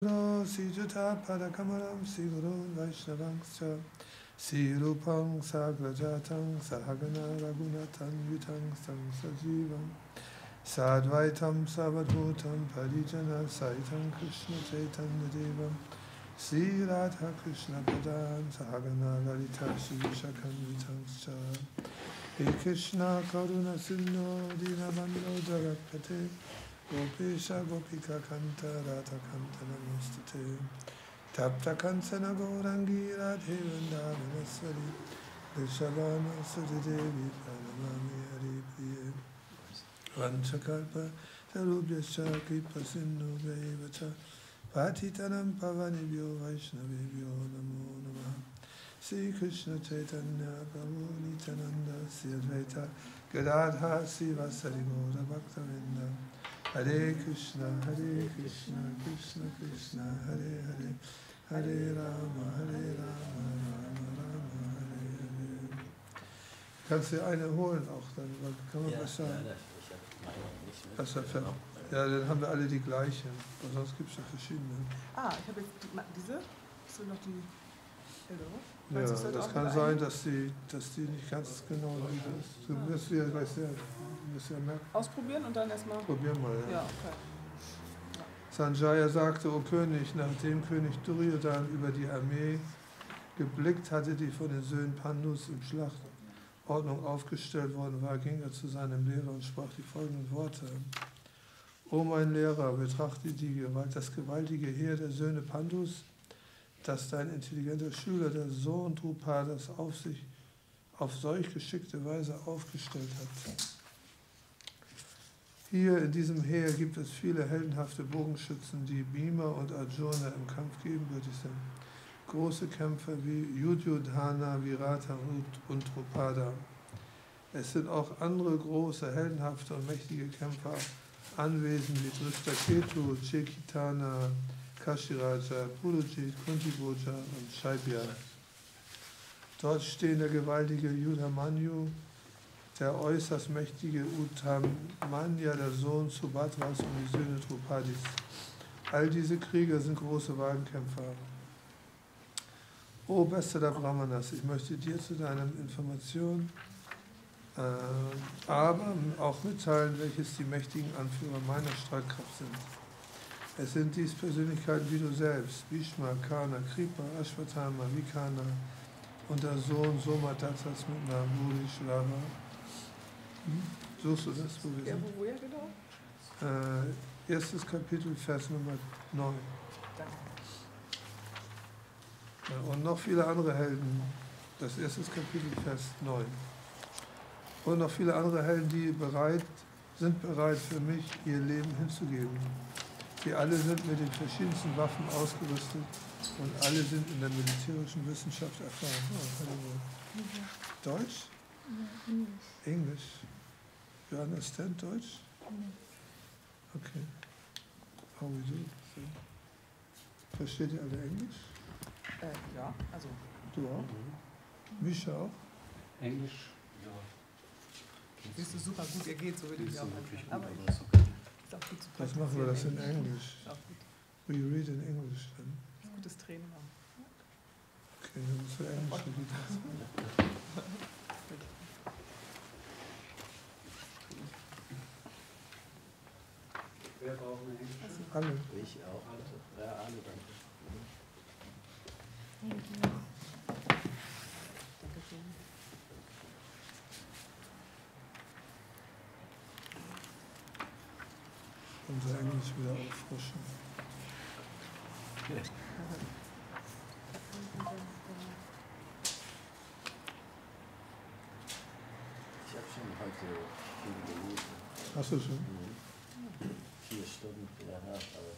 Sijuta Padakamalam Sigurun Vaishnavangscha Sirupang Sagrajatang Sahagana Raghunathan Vitang Samsajivam Sadvaitam Savadhutam Parijana Saitam Krishna Chaitanya Devam Sri Radha Krishna Padan Sahagana Lalita Shivishakam Vitangscha He Krishna Karuna Sindhu Dinabandho Jagatpate Gopesha Gopika Kanta Radha Kanta Namostate Tapta Kansana Gaurangi Radhe Vrindavanaswari Rishabhana Sadidevi Pranamami Haripriye Vanchakalpa Tarubhyascha Kripa Sindhu Devacha Patitanam Pavanibhyo Vaishnavibhyo Namo Namah Sri Krishna Chaitanya Prabhu Nityananda Sri Advaita Gadadha Sri Vasari Gaura Bhaktavinda Hare Krishna, Krishna Krishna, Hare Hare, Hare Rama, Rama Rama, Hare Hare. Kannst du eine holen auch dann, weil kann man besser. Ja, dann haben wir alle die gleiche, aber sonst gibt es ja verschiedene. Ah, ich habe jetzt diese, hast du noch die ältere? Ja, das kann sein, dass die nicht ganz genau ist. Du wirst ja gleich merken. Ausprobieren und dann erstmal? Probieren mal, ja. Ja, okay. Ja. Sanjaya sagte, O König, nachdem König Duryodhan über die Armee geblickt hatte, die von den Söhnen Pandus in Schlachtordnung aufgestellt worden war, ging er zu seinem Lehrer und sprach die folgenden Worte. O mein Lehrer, betrachte das gewaltige Heer der Söhne Pandus, dass dein intelligenter Schüler, der Sohn Drupadas, auf solch geschickte Weise aufgestellt hat. Hier in diesem Heer gibt es viele heldenhafte Bogenschützen, die Bhima und Arjuna im Kampf gegenwärtig sind. Große Kämpfer wie Duryodhana, Virata und Drupada. Es sind auch andere große, heldenhafte und mächtige Kämpfer anwesend wie Drishtaketu, Cekitana, Kashiraja, Purujit, Kuntiboja und Shaibya. Dort stehen der gewaltige Yudhamanyu, der äußerst mächtige Uttamanya, der Sohn Subhadras und die Söhne Drupadis. All diese Krieger sind große Wagenkämpfer. O Bester der Brahmanas, ich möchte dir zu deiner Information aber auch mitteilen, welches die mächtigen Anführer meiner Streitkraft sind. Es sind dies Persönlichkeiten wie du selbst, Bhishma, Karna, Kripa, Ashwatthama, Vikana und der Sohn Somadatas mit Namen Buri Shlava. Suchst du das, wo wir sind? Ja, wo ja genau? Erstes Kapitel, Vers Nummer 9. Danke. Ja, und noch viele andere Helden, das erste Kapitel, Vers 9. Und noch viele andere Helden, die sind bereit für mich, ihr Leben hinzugeben. Sie alle sind mit den verschiedensten Waffen ausgerüstet und alle sind in der militärischen Wissenschaft erfahren. Oh, Deutsch? Ja, Englisch. English. You understand Deutsch? Ja. Okay. How we do? Versteht ihr alle Englisch? Ja, also. Du auch? Mischa auch? Englisch, ja. Siehst du super gut, ihr geht so, wie du ja auch aber was machen wir das in Englisch? Will you read in English then? Gutes Training haben. Okay, dann müssen wir Englisch reden. Wer braucht eine Englisch? Alle. Ich auch. Ja, alle, danke. Danke. Danke schön. Unser Englisch wieder auffrischen. Ich habe schon heute viel gelesen. Hast du schon? 4 Stunden gehabt, aber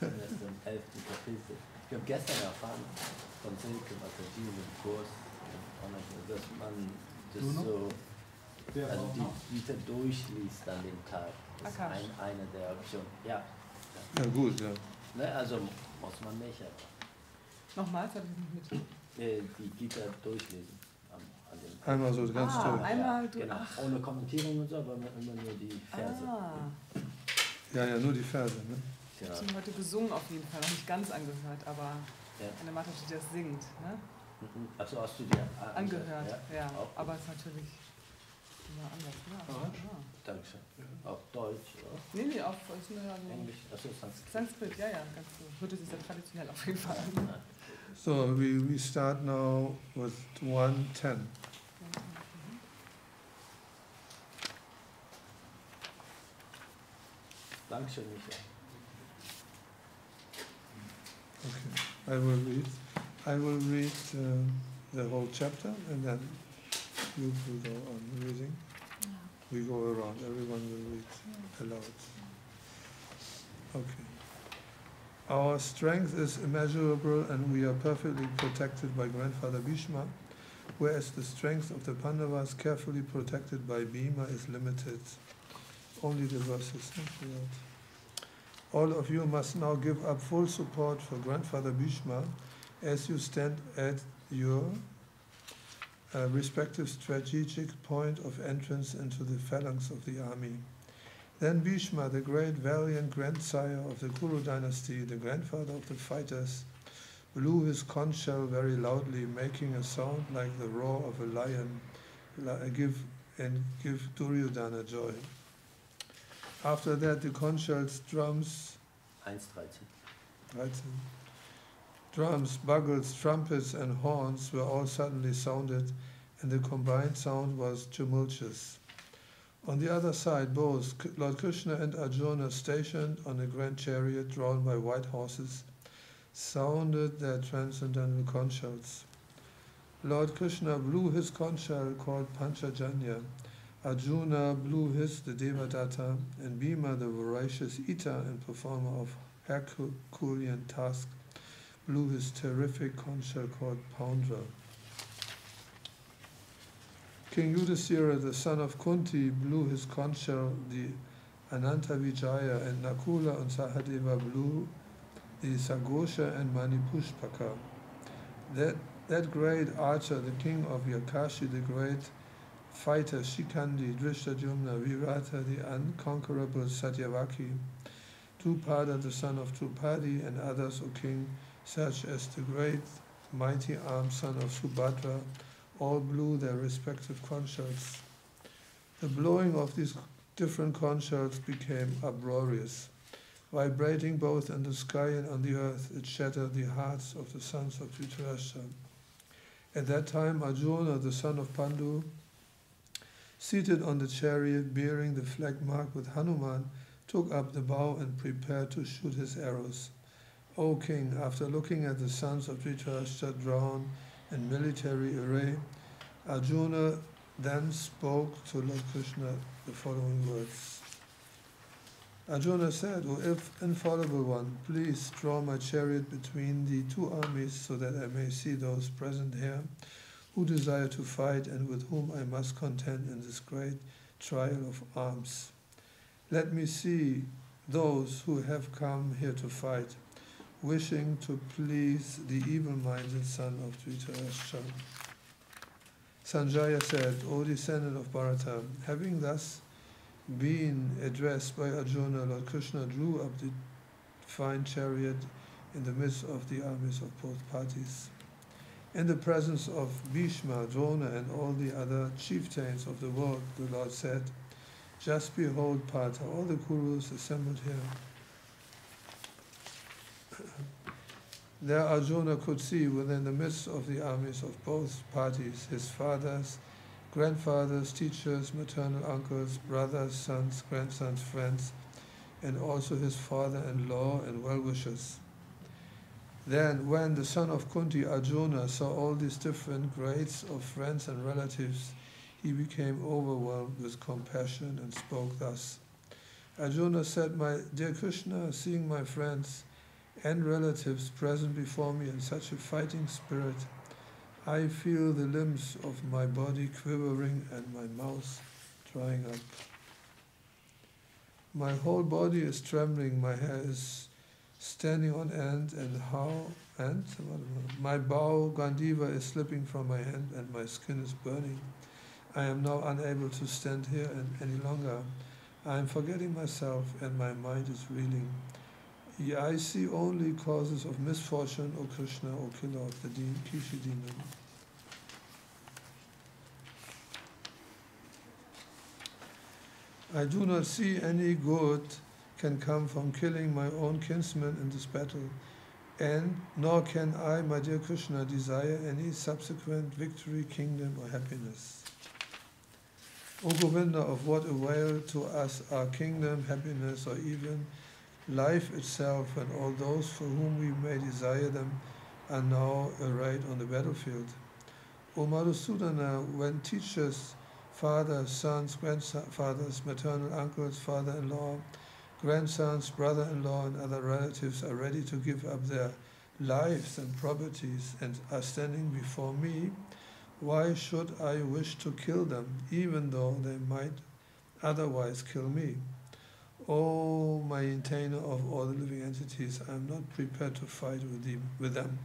erst im 11. Kapitel. Ich habe gestern erfahren von Silke Mataji im Kurs, dass man das so, also die Bücher durchliest an dem Tag. Das ist eine der Optionen. Ja. Ja, gut, ja. Ne, also muss man nicht, aber. Nochmals, habe ich nicht mit. Die Gita durchlesen. An dem Tag. Einmal so ganz toll. Einmal genau. Ohne Kommentierung und so, aber immer nur die Verse. Ja, nur die Verse, ne? Ich habe sie heute gesungen auf jeden Fall, noch nicht ganz angehört, aber eine Mataji, die das singt. Ne? Also hast du dir angehört? Ja, aber es ist natürlich immer anders. Ja. Dankeschön. Ja. Auf Deutsch, oder? Nee, auf Englisch, also Sanskrit. Sanskrit, ja, ganz so. Hört sich sehr traditionell auf jeden Fall an. So we start now with 110. Dankeschön, Michael. Okay, I will read the whole chapter and then you will go on reading. We go around, everyone will read aloud. Okay. Our strength is immeasurable and we are perfectly protected by Grandfather Bhishma, whereas the strength of the Pandavas, carefully protected by Bhima, is limited. Only the verses. All of you must now give up full support for Grandfather Bhishma as you stand at your respective strategic point of entrance into the phalanx of the army. Then Bhishma, the great valiant grandsire of the Kuru dynasty, the grandfather of the fighters, blew his conch shell very loudly, making a sound like the roar of a lion, give Duryodhana joy. After that, the conch shells, drums, 1:13. Drums, bugles, trumpets, and horns were all suddenly sounded, and the combined sound was tumultuous. On the other side, both Lord Krishna and Arjuna, stationed on a grand chariot drawn by white horses, sounded their transcendental conch shells. Lord Krishna blew his conch shell called Panchajanya. Arjuna blew his, the Devadatta, and Bhima, the voracious eater and performer of Herculean tasks, blew his terrific conch shell called Poundra. King Yudhisthira, the son of Kunti, blew his conch shell, the Anantavijaya, and Nakula and Sahadeva blew the Sagosha and Manipushpaka. That great archer, the king of Yakashi, the great fighter Shikandi, Drishtadyumna, Virata, the unconquerable Satyavaki, Drupada, the son of Drupadi, and others, O king, such as the great mighty armed son of Subhadra, all blew their respective conch shells. The blowing of these different conch shells became uproarious. Vibrating both in the sky and on the earth, it shattered the hearts of the sons of Dhritarashtra. At that time, Arjuna, the son of Pandu, seated on the chariot bearing the flag marked with Hanuman, took up the bow and prepared to shoot his arrows. O king, after looking at the sons of Dhritarashtra drawn in military array, Arjuna then spoke to Lord Krishna the following words. Arjuna said, O infallible one, please draw my chariot between the two armies so that I may see those present here who desire to fight and with whom I must contend in this great trial of arms. Let me see those who have come here to fight, wishing to please the evil-minded son of Dhritarashtra. Sanjaya said, O descendant of Bharata, having thus been addressed by Arjuna, Lord Krishna drew up the fine chariot in the midst of the armies of both parties. In the presence of Bhishma, Drona, and all the other chieftains of the world, the Lord said, just behold, Partha, all the Kurus assembled here. There Arjuna could see within the midst of the armies of both parties his fathers, grandfathers, teachers, maternal uncles, brothers, sons, grandsons, friends, and also his father-in-law and well-wishers. Then, when the son of Kunti, Arjuna, saw all these different grades of friends and relatives, he became overwhelmed with compassion and spoke thus. Arjuna said, my dear Krishna, seeing my friends and relatives present before me in such a fighting spirit, I feel the limbs of my body quivering and my mouth drying up. My whole body is trembling, my hair is standing on end, and my bow Gandiva is slipping from my hand and my skin is burning. I am now unable to stand here any longer. I am forgetting myself and my mind is reeling. I see only causes of misfortune, O Krishna, O killer of the Kishi demon. I do not see any good can come from killing my own kinsmen in this battle, and nor can I, my dear Krishna, desire any subsequent victory, kingdom, or happiness. O Govinda, of what avail to us are kingdom, happiness, or even life itself, when all those for whom we may desire them are now arrayed on the battlefield? O Madhusudana, when teachers, fathers, sons, grandfathers, maternal uncles, father-in-law, grandsons, brother-in-law, and other relatives are ready to give up their lives and properties and are standing before me, why should I wish to kill them, even though they might otherwise kill me? O maintainer of all the living entities, I am not prepared to fight with them,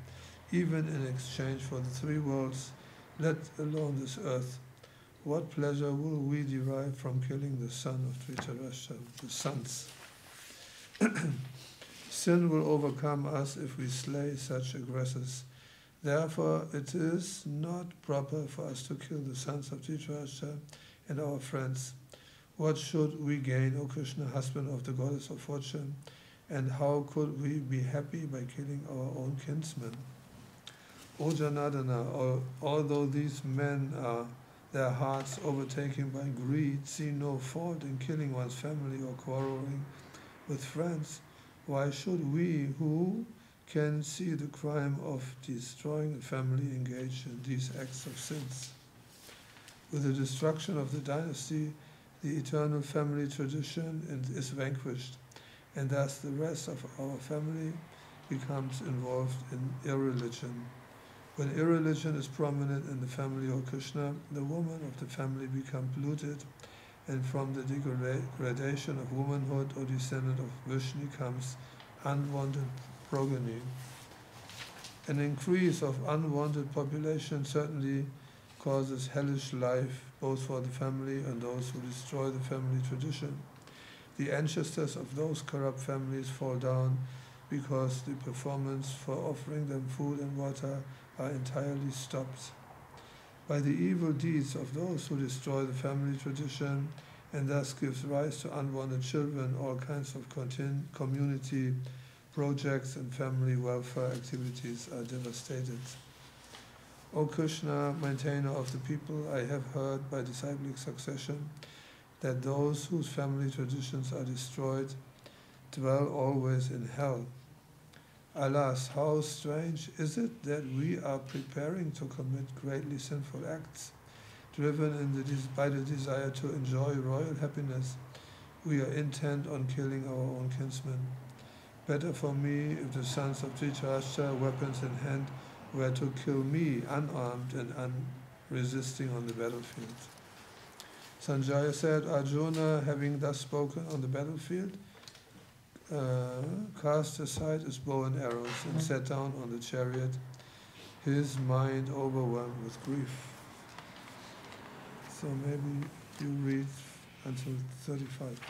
even in exchange for the three worlds, let alone this earth. What pleasure will we derive from killing the son of Dhritarashtra, the sons? Sin will overcome us if we slay such aggressors. Therefore, it is not proper for us to kill the sons of Dhritarashtra and our friends. What should we gain, O Krishna, husband of the goddess of fortune? And how could we be happy by killing our own kinsmen? O Janardana, although these men are their hearts overtaken by greed, see no fault in killing one's family or quarreling with friends, why should we, who can see the crime of destroying a family, engage in these acts of sins? With the destruction of the dynasty, the eternal family tradition is vanquished, and thus the rest of our family becomes involved in irreligion. When irreligion is prominent in the family of Krishna, the woman of the family becomes polluted, and from the degradation of womanhood or descendant of Vishnu comes unwanted progeny. An increase of unwanted population certainly causes hellish life, both for the family and those who destroy the family tradition. The ancestors of those corrupt families fall down because the performance for offering them food and water are entirely stopped. By the evil deeds of those who destroy the family tradition and thus gives rise to unwanted children, all kinds of community projects and family welfare activities are devastated. O Krishna, maintainer of the people, I have heard by disciplic succession that those whose family traditions are destroyed dwell always in hell. Alas, how strange is it that we are preparing to commit greatly sinful acts, driven by the desire to enjoy royal happiness. We are intent on killing our own kinsmen. Better for me if the sons of Dhritarashtra, weapons in hand, were to kill me unarmed and unresisting on the battlefield. Sanjaya said, Arjuna, having thus spoken on the battlefield, cast aside his bow and arrows and sat down on the chariot, his mind overwhelmed with grief. So maybe you read until 35.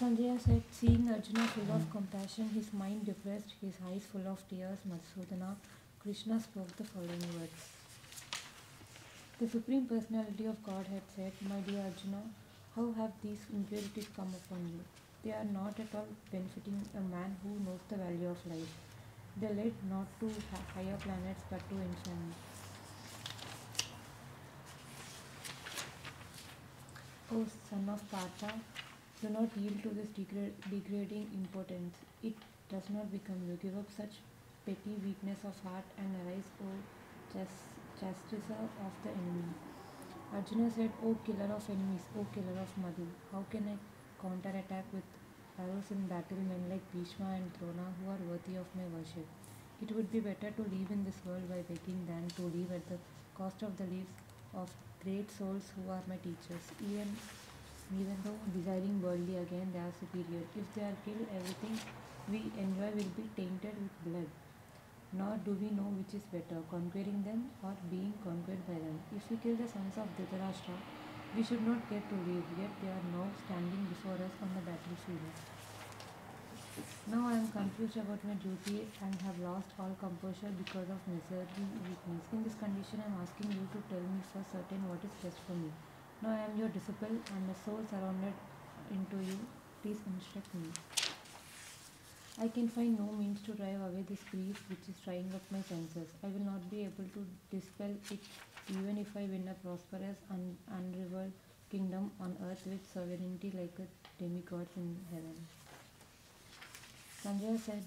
Sanjaya said, seeing Arjuna full of compassion, his mind depressed, his eyes full of tears, Madhusudana, Krishna spoke the following words. The Supreme Personality of Godhead said, my dear Arjuna, how have these impurities come upon you? They are not at all benefiting a man who knows the value of life. They lead not to higher planets but to infamy. O son of Partha, do not yield to this degrading impotence. It does not become you. Give up such petty weakness of heart and arise, O chastiser of the enemy. Arjuna said, O killer of enemies, O killer of Madhu, how can I counterattack with arrows in battle men like Bhishma and Drona who are worthy of my worship? It would be better to live in this world by begging than to live at the cost of the lives of great souls who are my teachers. Even though desiring worldly, again they are superior. If they are killed, everything we enjoy will be tainted with blood. Nor do we know which is better, conquering them or being conquered by them. If we kill the sons of Dhritarashtra, we should not get to live, yet they are now standing before us on the battlefield. Now I am confused about my duty and have lost all composure because of misery weakness. In this condition, I am asking you to tell me for certain what is best for me. Now I am your disciple and a soul surrounded into you. Please instruct me. I can find no means to drive away this grief which is trying up my senses. I will not be able to dispel it even if I win a prosperous and unrivaled kingdom on earth with sovereignty like a demigod in heaven. Sanjaya said,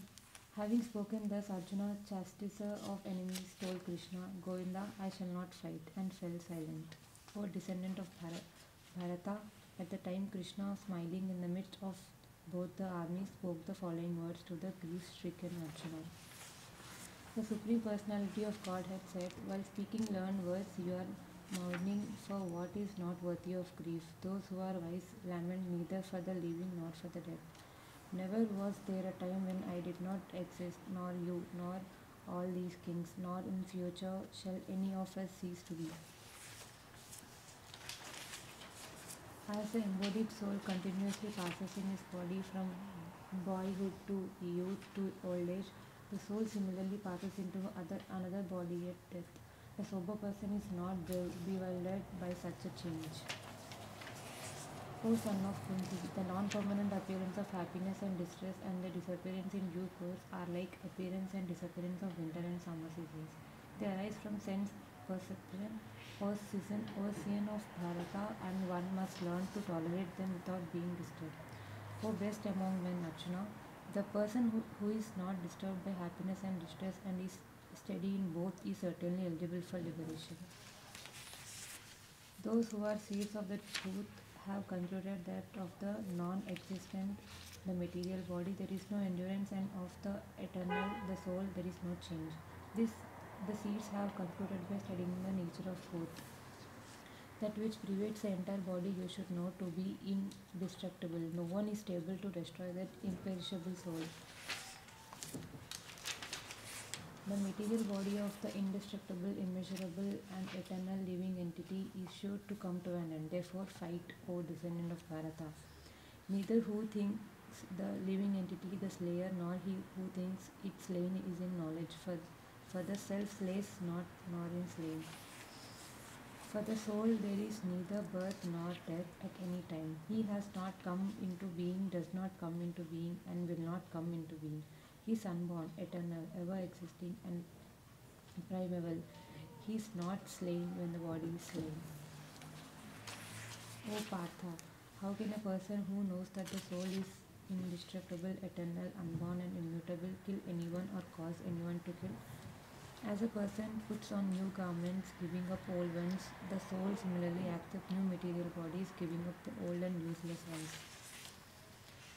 having spoken thus, Arjuna, chastiser of enemies, told Krishna, Govinda, I shall not fight, and fell silent. O descendant of Bharata, at the time Krishna, smiling in the midst of both the armies, spoke the following words to the grief-stricken Arjuna. The Supreme Personality of Godhead said, while speaking learned words, you are mourning for what is not worthy of grief. Those who are wise lament neither for the living nor for the dead. Never was there a time when I did not exist, nor you, nor all these kings, nor in future shall any of us cease to be. As the embodied soul continuously passes in his body from boyhood to youth to old age, the soul similarly passes into another body at death. A sober person is not bewildered by such a change. O son of Kunti, the non-permanent appearance of happiness and distress and the disappearance in due course are like appearance and disappearance of winter and summer seasons. They arise from sense perception or ocean of Bharata, and one must learn to tolerate them without being disturbed. O best among men, Arjuna, the person who is not disturbed by happiness and distress and is steady in both is certainly eligible for liberation. Those who are seeds of the truth have concluded that of the non-existent, the material body, there is no endurance, and of the eternal, the soul, there is no change. The seeds have concluded by studying the nature of both. That which pervades the entire body you should know to be indestructible. No one is able to destroy that imperishable soul. The material body of the indestructible, immeasurable and eternal living entity is sure to come to an end. Therefore fight, O descendant of Bharata. Neither who thinks the living entity the slayer, nor he who thinks it slain is in knowledge. For the self slays not, nor in slain. For the soul there is neither birth nor death at any time. He has not come into being, does not come into being, and will not come into being. He is unborn, eternal, ever-existing and primeval. He is not slain when the body is slain. O Partha, how can a person who knows that the soul is indestructible, eternal, unborn and immutable kill anyone or cause anyone to kill? As a person puts on new garments, giving up old ones, the soul similarly accepts new material bodies, giving up the old and useless ones.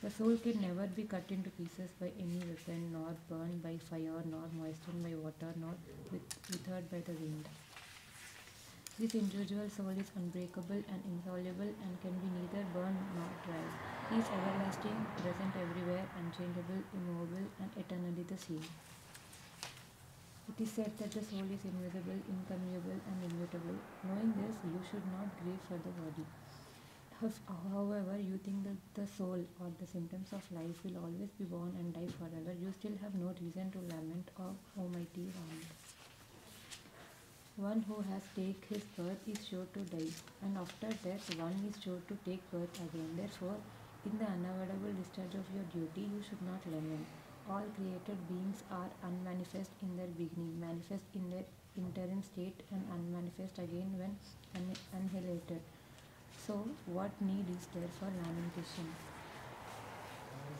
The soul can never be cut into pieces by any weapon, nor burned by fire, nor moistened by water, nor withered by the wind. This individual soul is unbreakable and insoluble and can be neither burned nor dried. He is everlasting, present everywhere, unchangeable, immovable, and eternally the same. It is said that the soul is invisible, incommunicable, and immutable. Knowing this, you should not grieve for the body. However, you think that the soul or the symptoms of life will always be born and die forever, you still have no reason to lament, O mighty Ram. One who has taken his birth is sure to die, and after death one is sure to take birth again. Therefore, in the unavoidable discharge of your duty, you should not lament. All created beings are unmanifest in their beginning, manifest in their interim state, and unmanifest again when annihilated. So, what need is there for lamentation?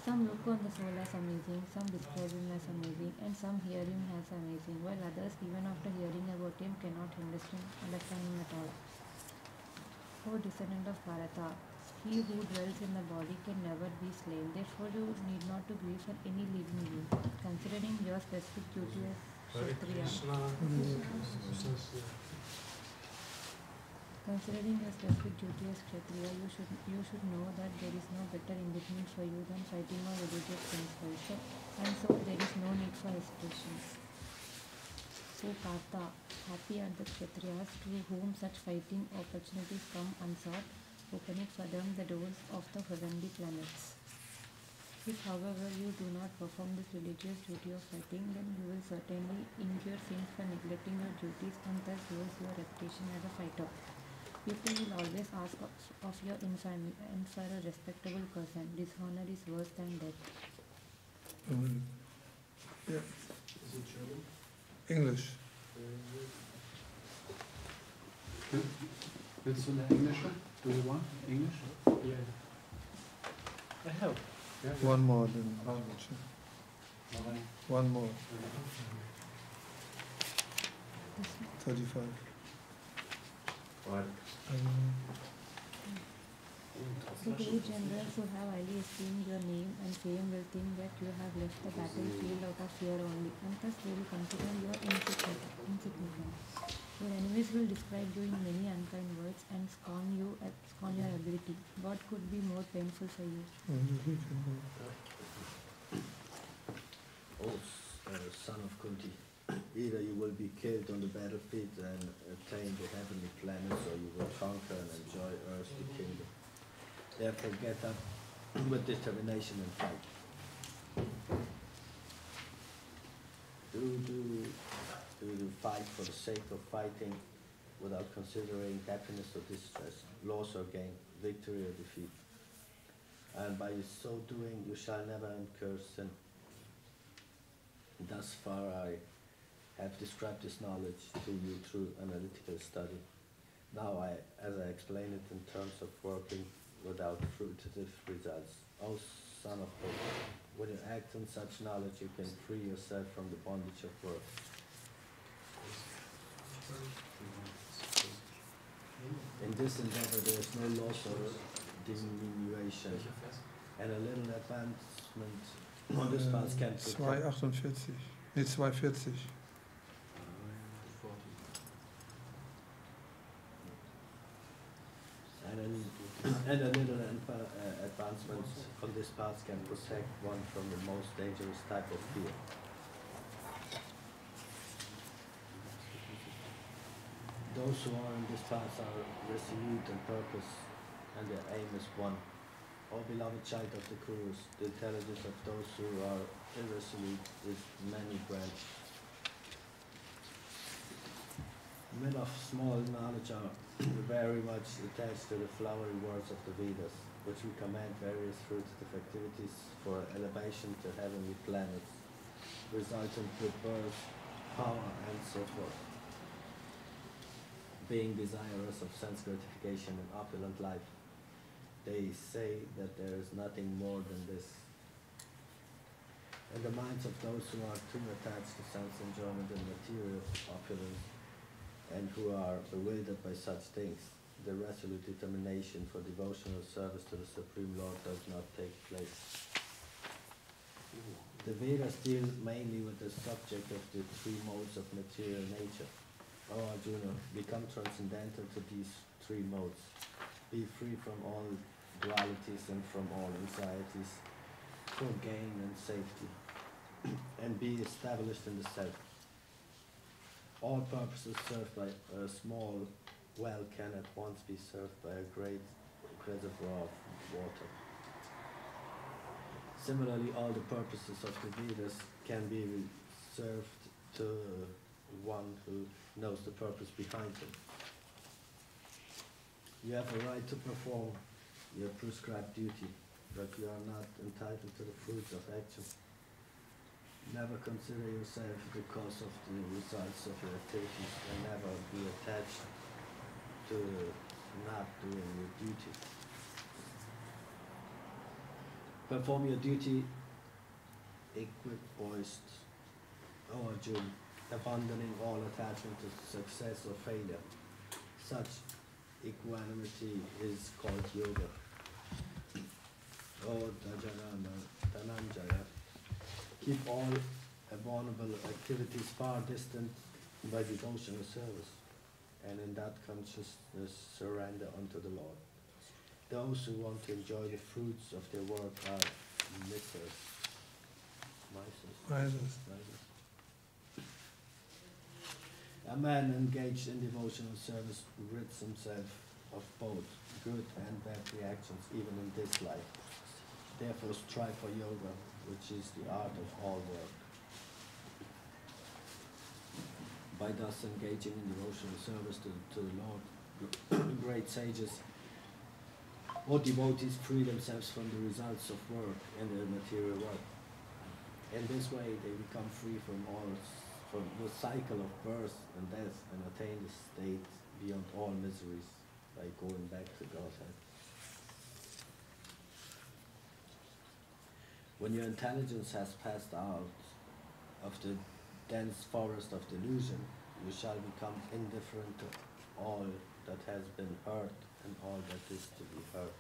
Some look on the soul as amazing, some describe him as amazing, and some hear him as amazing, while others, even after hearing about him, cannot understand him at all. O descendant of Bharata, he who dwells in the body can never be slain. Therefore, you need not to grieve for any living being. Considering your specific duty as Kshatriya, you should know that there is no better engagement for you than fighting or religious principles, and so there is no need for hesitation. O Partha, happy are the Kshatriyas to whom such fighting opportunities come unsought, opening for them the doors of the heavenly planets. If, however, you do not perform this religious duty of fighting, then you will certainly incur sins for neglecting your duties and thus lose your reputation as a fighter. People will always ask of your infamy, and for a respectable person, dishonor is worse than death. Yeah. Is it German? English. Willst du eine englische? Do you want English? Yeah. I have. Yeah. One more than one more. 35. Right. The great generals who have highly esteemed your name and fame will think that you have left the battlefield out of fear only, and thus they will consider you insignificant. Your enemies will describe you in many unkind words and scorn your ability. What could be more painful for you? Oh, son of Kunti, either you will be killed on the battlefield and attain the heavenly planets, or you will conquer and enjoy earthly kingdom. Therefore get up with determination and fight. Do fight for the sake of fighting without considering happiness or distress, loss or gain, victory or defeat. And by so doing you shall never incur sin. Thus far I have described this knowledge to you through analytical study. Now as I explain it in terms of working without fruitive results. O son of God, when you act on such knowledge you can free yourself from the bondage of birth. In this endeavor there is no loss or diminution, and a little advancement on this path can protect. 2,48. Nee, 2,40. And a little advancement on this path can protect one from the most dangerous type of fear. Those who are on this path are resolute in purpose, and their aim is one. O beloved child of the Kurus, the intelligence of those who are irresolute is many branched. Men of small knowledge are very much attached to the flowery words of the Vedas, which recommend various fruitive activities for elevation to heavenly planets, resultant with birth, power, and so forth. Being desirous of sense gratification and opulent life, they say that there is nothing more than this. In the minds of those who are too attached to sense enjoyment and material opulence, and who are bewildered by such things, the resolute determination for devotional service to the Supreme Lord does not take place. The Vedas deal mainly with the subject of the three modes of material nature. O Arjuna, become transcendental to these three modes. Be free from all dualities and from all anxieties, for gain and safety, and be established in the self. All purposes served by a small well can at once be served by a great reservoir of water. Similarly, all the purposes of the Vedas can be served to one who knows the purpose behind them. You have a right to perform your prescribed duty, but you are not entitled to the fruits of action. Never consider yourself the cause of the results of your activities, and never be attached to not doing your duty. Perform your duty equipoised, O Arjuna, abandoning all attachment to success or failure. Such equanimity is called yoga. O Dhananjaya, keep all abominable activities far distant by devotional service, and in that consciousness surrender unto the Lord. Those who want to enjoy the fruits of their work are misers. A man engaged in devotional service rids himself of both good and bad reactions, even in this life. Therefore strive for yoga, which is the art of all work. By thus engaging in devotional service to the Lord, great sages or devotees free themselves from the results of work and the material world. In this way they become free from the cycle of birth and death and attain the state beyond all miseries by going back to Godhead. When your intelligence has passed out of the dense forest of delusion, you shall become indifferent to all that has been heard and all that is to be heard.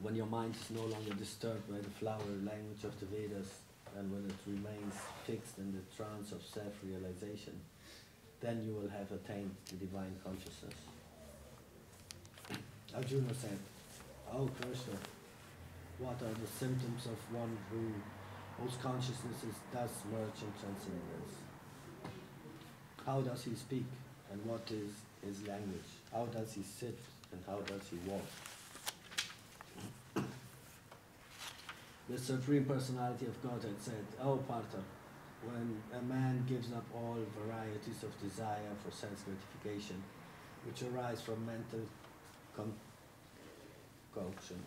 When your mind is no longer disturbed by the flowery language of the Vedas, and when it remains fixed in the trance of self-realization, then you will have attained the divine consciousness. Arjuna said, "O Krishna, what are the symptoms of one whose consciousness is thus merged in transcendence? How does he speak, and what is his language? How does he sit, and how does he walk?" The Supreme Personality of Godhead said, "O Partha, when a man gives up all varieties of desire for sense gratification, which arise from mental concoction,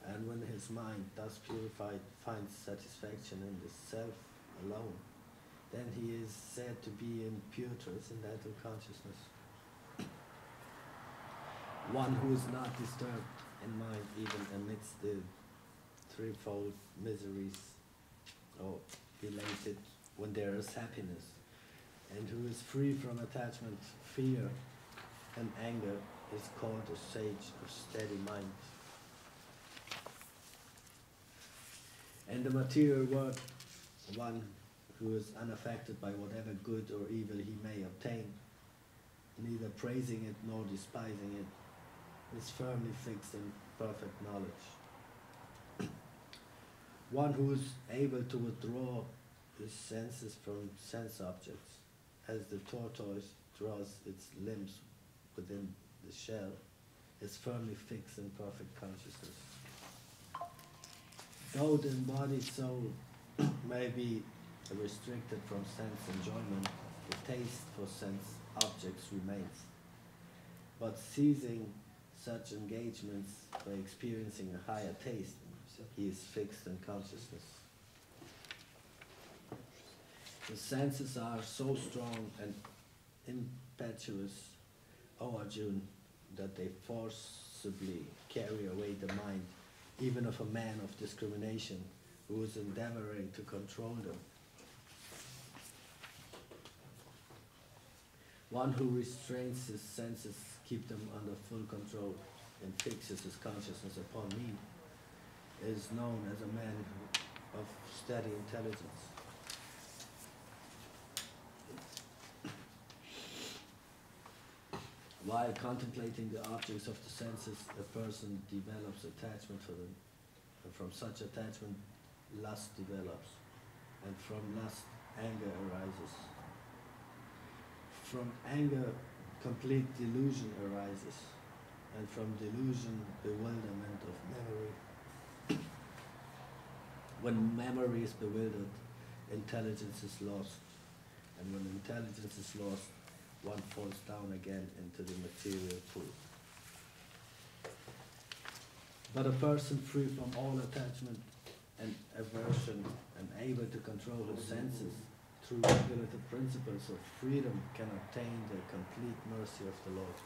and when his mind, thus purified, finds satisfaction in the self alone, then he is said to be in pure transcendental consciousness. One who is not disturbed in mind even amidst the threefold miseries or elated when there is happiness, and who is free from attachment, fear, and anger, is called a sage of steady mind. In the material world, one who is unaffected by whatever good or evil he may obtain, neither praising it nor despising it, is firmly fixed in perfect knowledge. One who is able to withdraw his senses from sense objects, as the tortoise draws its limbs within the shell, is firmly fixed in perfect consciousness. Though the embodied soul may be restricted from sense enjoyment, the taste for sense objects remains. But ceasing such engagements by experiencing a higher taste, he is fixed in consciousness. The senses are so strong and impetuous, O Arjuna, that they forcibly carry away the mind, even of a man of discrimination who is endeavoring to control them. One who restrains his senses, keeps them under full control, and fixes his consciousness upon me, is known as a man of steady intelligence. While contemplating the objects of the senses, a person develops attachment for them, and from such attachment, lust develops, and from lust, anger arises. From anger, complete delusion arises, and from delusion, bewilderment of memory. When memory is bewildered, intelligence is lost, and when intelligence is lost, one falls down again into the material pool. But a person free from all attachment and aversion and able to control his senses through regulative principles of freedom can obtain the complete mercy of the Lord.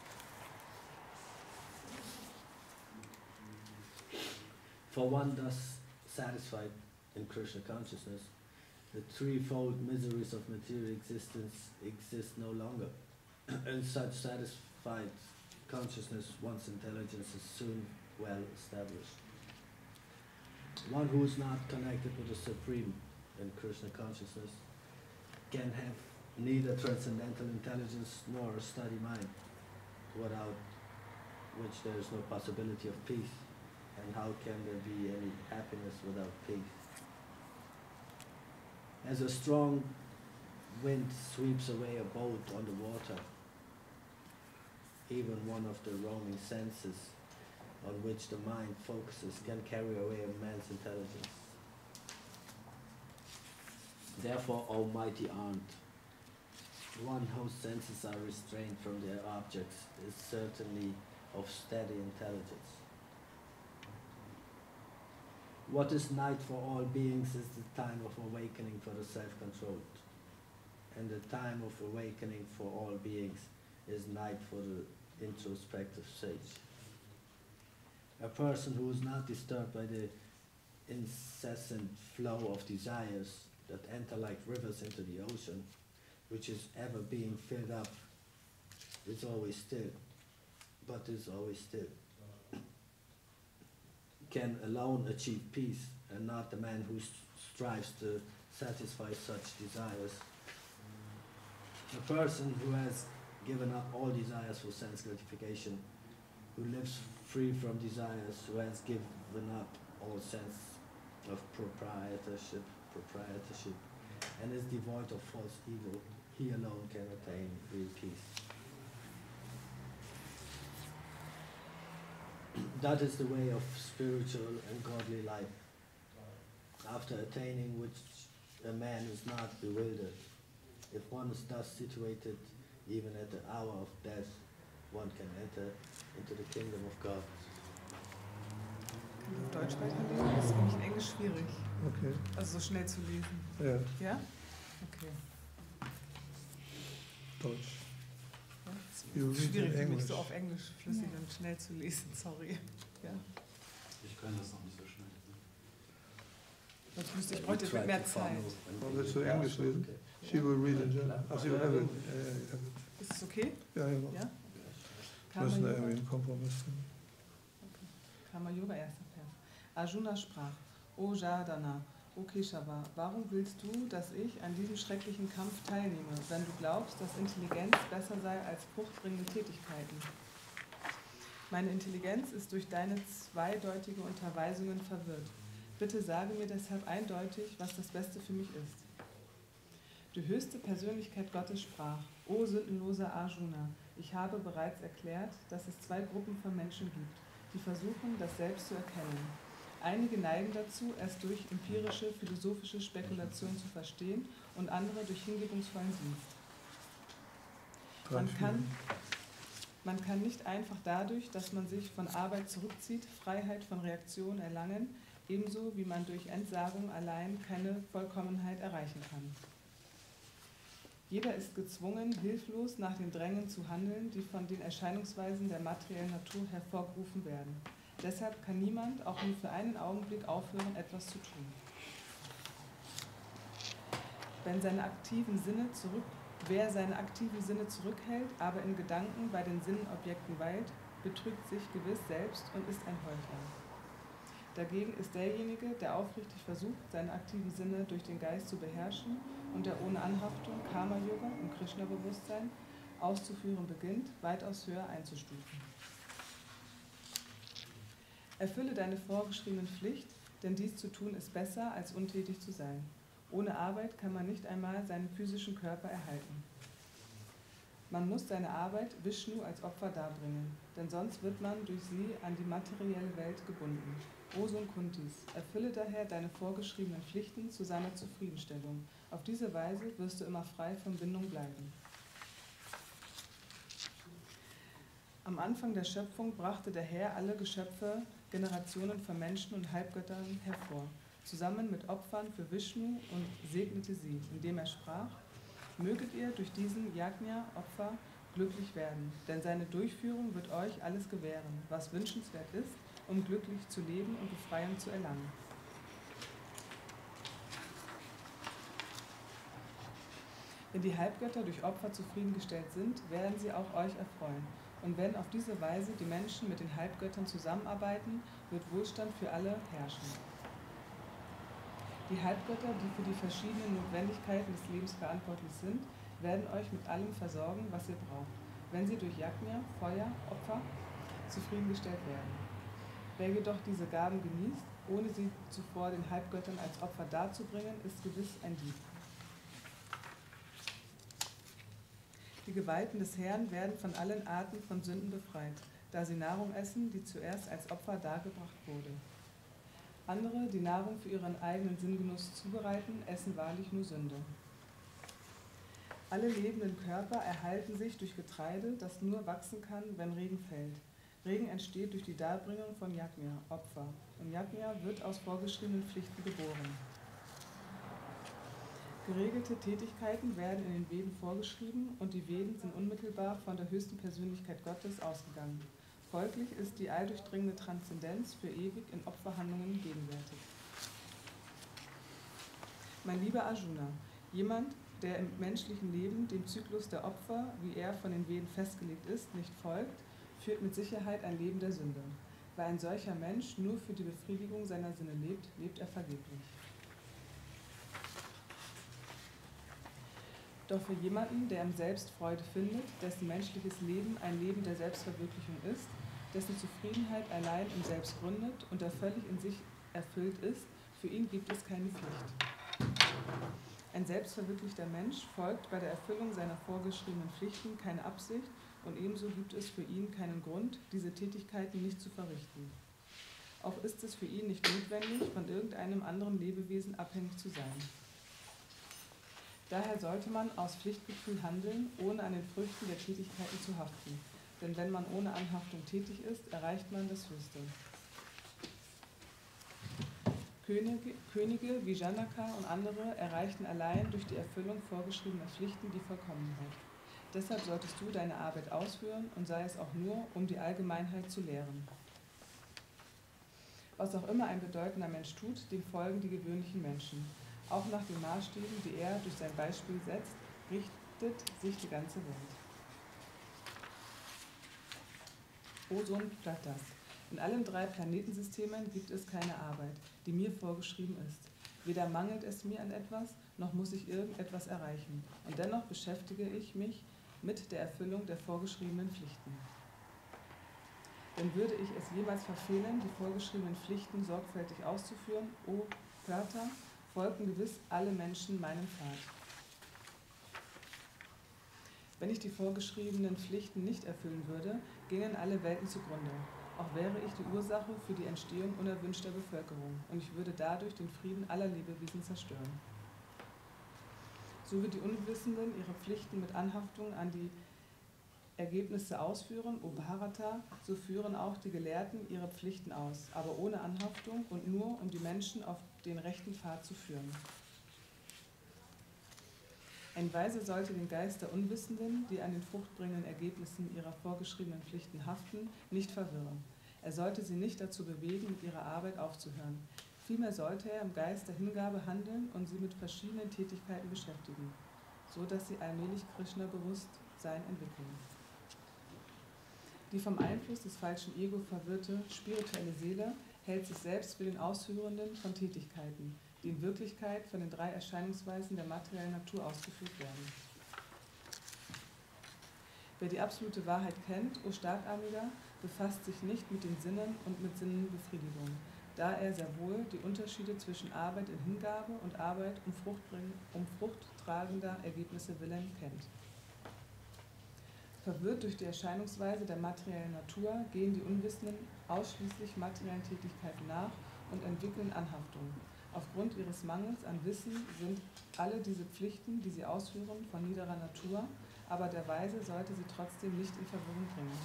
For one thus satisfied in Krishna consciousness, the threefold miseries of material existence exist no longer. In such satisfied consciousness, one's intelligence is soon well established. One who is not connected with the Supreme in Krishna consciousness can have neither transcendental intelligence nor a steady mind, without which there is no possibility of peace. And how can there be any happiness without peace? As a strong wind sweeps away a boat on the water, even one of the roaming senses on which the mind focuses can carry away a man's intelligence. Therefore, almighty aunt, one whose senses are restrained from their objects is certainly of steady intelligence. What is night for all beings is the time of awakening for the self-controlled. And the time of awakening for all beings is night for the introspective sage. A person who is not disturbed by the incessant flow of desires that enter like rivers into the ocean, which is ever being filled up, is always still, but is always still, can alone achieve peace, and not the man who strives to satisfy such desires. A person who has given up all desires for sense gratification, who lives free from desires, who has given up all sense of proprietorship, and is devoid of false evil, he alone can attain real peace. That is the way of spiritual and godly life, after attaining which a man is not bewildered. If one is thus situated, even at the hour of death, one can enter into the kingdom of God. Deutsch weiterlesen, das ist für mich in Englisch schwierig. Okay. Also so schnell zu lesen. Ja, Ja? Okay. Deutsch. Ja, You es ist read in schwierig für mich English. so auf Englisch flüssig und schnell zu lesen, sorry. Ja. Ich kann das noch nicht so schnell. Sonst müsste ich heute mit mehr Zeit. Willst du Englisch lesen? She will read in German. Ach, sie will have it. Ja. Ist es okay? Ja. Ja? Wir müssen da irgendwie einen Kompromiss finden. Karma Yoga, erster Vers. Arjuna sprach: O Jadana, O Keshava, warum willst du, dass ich an diesem schrecklichen Kampf teilnehme, wenn du glaubst, dass Intelligenz besser sei als fruchtbringende Tätigkeiten? Meine Intelligenz ist durch deine zweideutige Unterweisungen verwirrt. Bitte sage mir deshalb eindeutig, was das Beste für mich ist. Die höchste Persönlichkeit Gottes sprach: O sündenloser Arjuna, ich habe bereits erklärt, dass es zwei Gruppen von Menschen gibt, die versuchen, das Selbst zu erkennen. Einige neigen dazu, es durch empirische, philosophische Spekulation zu verstehen und andere durch hingebungsvollen Dienst. Man kann nicht einfach dadurch, dass man sich von Arbeit zurückzieht, Freiheit von Reaktion erlangen, ebenso wie man durch Entsagung allein keine Vollkommenheit erreichen kann. Jeder ist gezwungen, hilflos nach den Drängen zu handeln, die von den Erscheinungsweisen der materiellen Natur hervorgerufen werden. Deshalb kann niemand auch nur für einen Augenblick aufhören, etwas zu tun. Wer seine aktiven Sinne zurückhält, aber in Gedanken bei den Sinnenobjekten weilt, betrügt sich gewiss selbst und ist ein Heuchler. Dagegen ist derjenige, der aufrichtig versucht, seine aktiven Sinne durch den Geist zu beherrschen und der ohne Anhaftung Karma-Yoga im Krishna-Bewusstsein auszuführen beginnt, weitaus höher einzustufen. Erfülle deine vorgeschriebene Pflicht, denn dies zu tun ist besser, als untätig zu sein. Ohne Arbeit kann man nicht einmal seinen physischen Körper erhalten. Man muss seine Arbeit Vishnu als Opfer darbringen, denn sonst wird man durch sie an die materielle Welt gebunden. O Sohn Kuntis, erfülle daher deine vorgeschriebenen Pflichten zu seiner Zufriedenstellung. Auf diese Weise wirst du immer frei von Bindung bleiben. Am Anfang der Schöpfung brachte der Herr alle Geschöpfe, Generationen von Menschen und Halbgöttern hervor, zusammen mit Opfern für Vishnu und segnete sie, indem er sprach: Möget ihr durch diesen Yajna-Opfer glücklich werden, denn seine Durchführung wird euch alles gewähren, was wünschenswert ist, um glücklich zu leben und Befreiung zu erlangen. Wenn die Halbgötter durch Opfer zufriedengestellt sind, werden sie auch euch erfreuen. Und wenn auf diese Weise die Menschen mit den Halbgöttern zusammenarbeiten, wird Wohlstand für alle herrschen. Die Halbgötter, die für die verschiedenen Notwendigkeiten des Lebens verantwortlich sind, werden euch mit allem versorgen, was ihr braucht, wenn sie durch Yajna, Feuer, Opfer zufriedengestellt werden. Wer jedoch diese Gaben genießt, ohne sie zuvor den Halbgöttern als Opfer darzubringen, ist gewiss ein Dieb. Die Geweihten des Herrn werden von allen Arten von Sünden befreit, da sie Nahrung essen, die zuerst als Opfer dargebracht wurde. Andere, die Nahrung für ihren eigenen Sinngenuss zubereiten, essen wahrlich nur Sünde. Alle lebenden Körper erhalten sich durch Getreide, das nur wachsen kann, wenn Regen fällt. Regen entsteht durch die Darbringung von Yajna, Opfer. Und Yajna wird aus vorgeschriebenen Pflichten geboren. Geregelte Tätigkeiten werden in den Veden vorgeschrieben und die Veden sind unmittelbar von der höchsten Persönlichkeit Gottes ausgegangen. Folglich ist die alldurchdringende Transzendenz für ewig in Opferhandlungen gegenwärtig. Mein lieber Arjuna, jemand, der im menschlichen Leben dem Zyklus der Opfer, wie er von den Veden festgelegt ist, nicht folgt, führt mit Sicherheit ein Leben der Sünde. Weil ein solcher Mensch nur für die Befriedigung seiner Sinne lebt, lebt er vergeblich. Doch für jemanden, der im Selbst Freude findet, dessen menschliches Leben ein Leben der Selbstverwirklichung ist, dessen Zufriedenheit allein im Selbst gründet und der völlig in sich erfüllt ist, für ihn gibt es keine Pflicht. Ein selbstverwirklichter Mensch folgt bei der Erfüllung seiner vorgeschriebenen Pflichten keine Absicht und ebenso gibt es für ihn keinen Grund, diese Tätigkeiten nicht zu verrichten. Auch ist es für ihn nicht notwendig, von irgendeinem anderen Lebewesen abhängig zu sein. Daher sollte man aus Pflichtgefühl handeln, ohne an den Früchten der Tätigkeiten zu haften. Denn wenn man ohne Anhaftung tätig ist, erreicht man das Höchste. Könige wie Janaka und andere erreichten allein durch die Erfüllung vorgeschriebener Pflichten die Vollkommenheit. Deshalb solltest du deine Arbeit ausführen und sei es auch nur, um die Allgemeinheit zu lehren. Was auch immer ein bedeutender Mensch tut, dem folgen die gewöhnlichen Menschen. Auch nach den Maßstäben, die er durch sein Beispiel setzt, richtet sich die ganze Welt. Ozon Platas. In allen 3 Planetensystemen gibt es keine Arbeit, die mir vorgeschrieben ist. Weder mangelt es mir an etwas, noch muss ich irgendetwas erreichen. Und dennoch beschäftige ich mich mit der Erfüllung der vorgeschriebenen Pflichten. Denn würde ich es jemals verfehlen, die vorgeschriebenen Pflichten sorgfältig auszuführen, o Plata, folgten gewiss alle Menschen meinen Pfad. Wenn ich die vorgeschriebenen Pflichten nicht erfüllen würde, gingen alle Welten zugrunde. Auch wäre ich die Ursache für die Entstehung unerwünschter Bevölkerung und ich würde dadurch den Frieden aller Lebewesen zerstören. So wie die Unwissenden ihre Pflichten mit Anhaftung an die Ergebnisse ausführen, o Bharata, so führen auch die Gelehrten ihre Pflichten aus, aber ohne Anhaftung und nur, um die Menschen auf den rechten Pfad zu führen. Ein Weise sollte den Geist der Unwissenden, die an den fruchtbringenden Ergebnissen ihrer vorgeschriebenen Pflichten haften, nicht verwirren. Er sollte sie nicht dazu bewegen, mit ihrer Arbeit aufzuhören. Vielmehr sollte er im Geist der Hingabe handeln und sie mit verschiedenen Tätigkeiten beschäftigen, so dass sie allmählich Krishna-Bewusstsein entwickeln. Die vom Einfluss des falschen Ego verwirrte spirituelle Seele hält sich selbst für den Ausführenden von Tätigkeiten, die in Wirklichkeit von den 3 Erscheinungsweisen der materiellen Natur ausgeführt werden. Wer die absolute Wahrheit kennt, o Starkarmiger, befasst sich nicht mit den Sinnen und mit Sinnenbefriedigung, da er sehr wohl die Unterschiede zwischen Arbeit in Hingabe und Arbeit um fruchttragender Ergebnisse willen kennt. Verwirrt durch die Erscheinungsweise der materiellen Natur gehen die Unwissenden ausschließlich materiellen Tätigkeiten nach und entwickeln Anhaftung. Aufgrund ihres Mangels an Wissen sind alle diese Pflichten, die sie ausführen, von niederer Natur, aber der Weise sollte sie trotzdem nicht in Verwirrung bringen.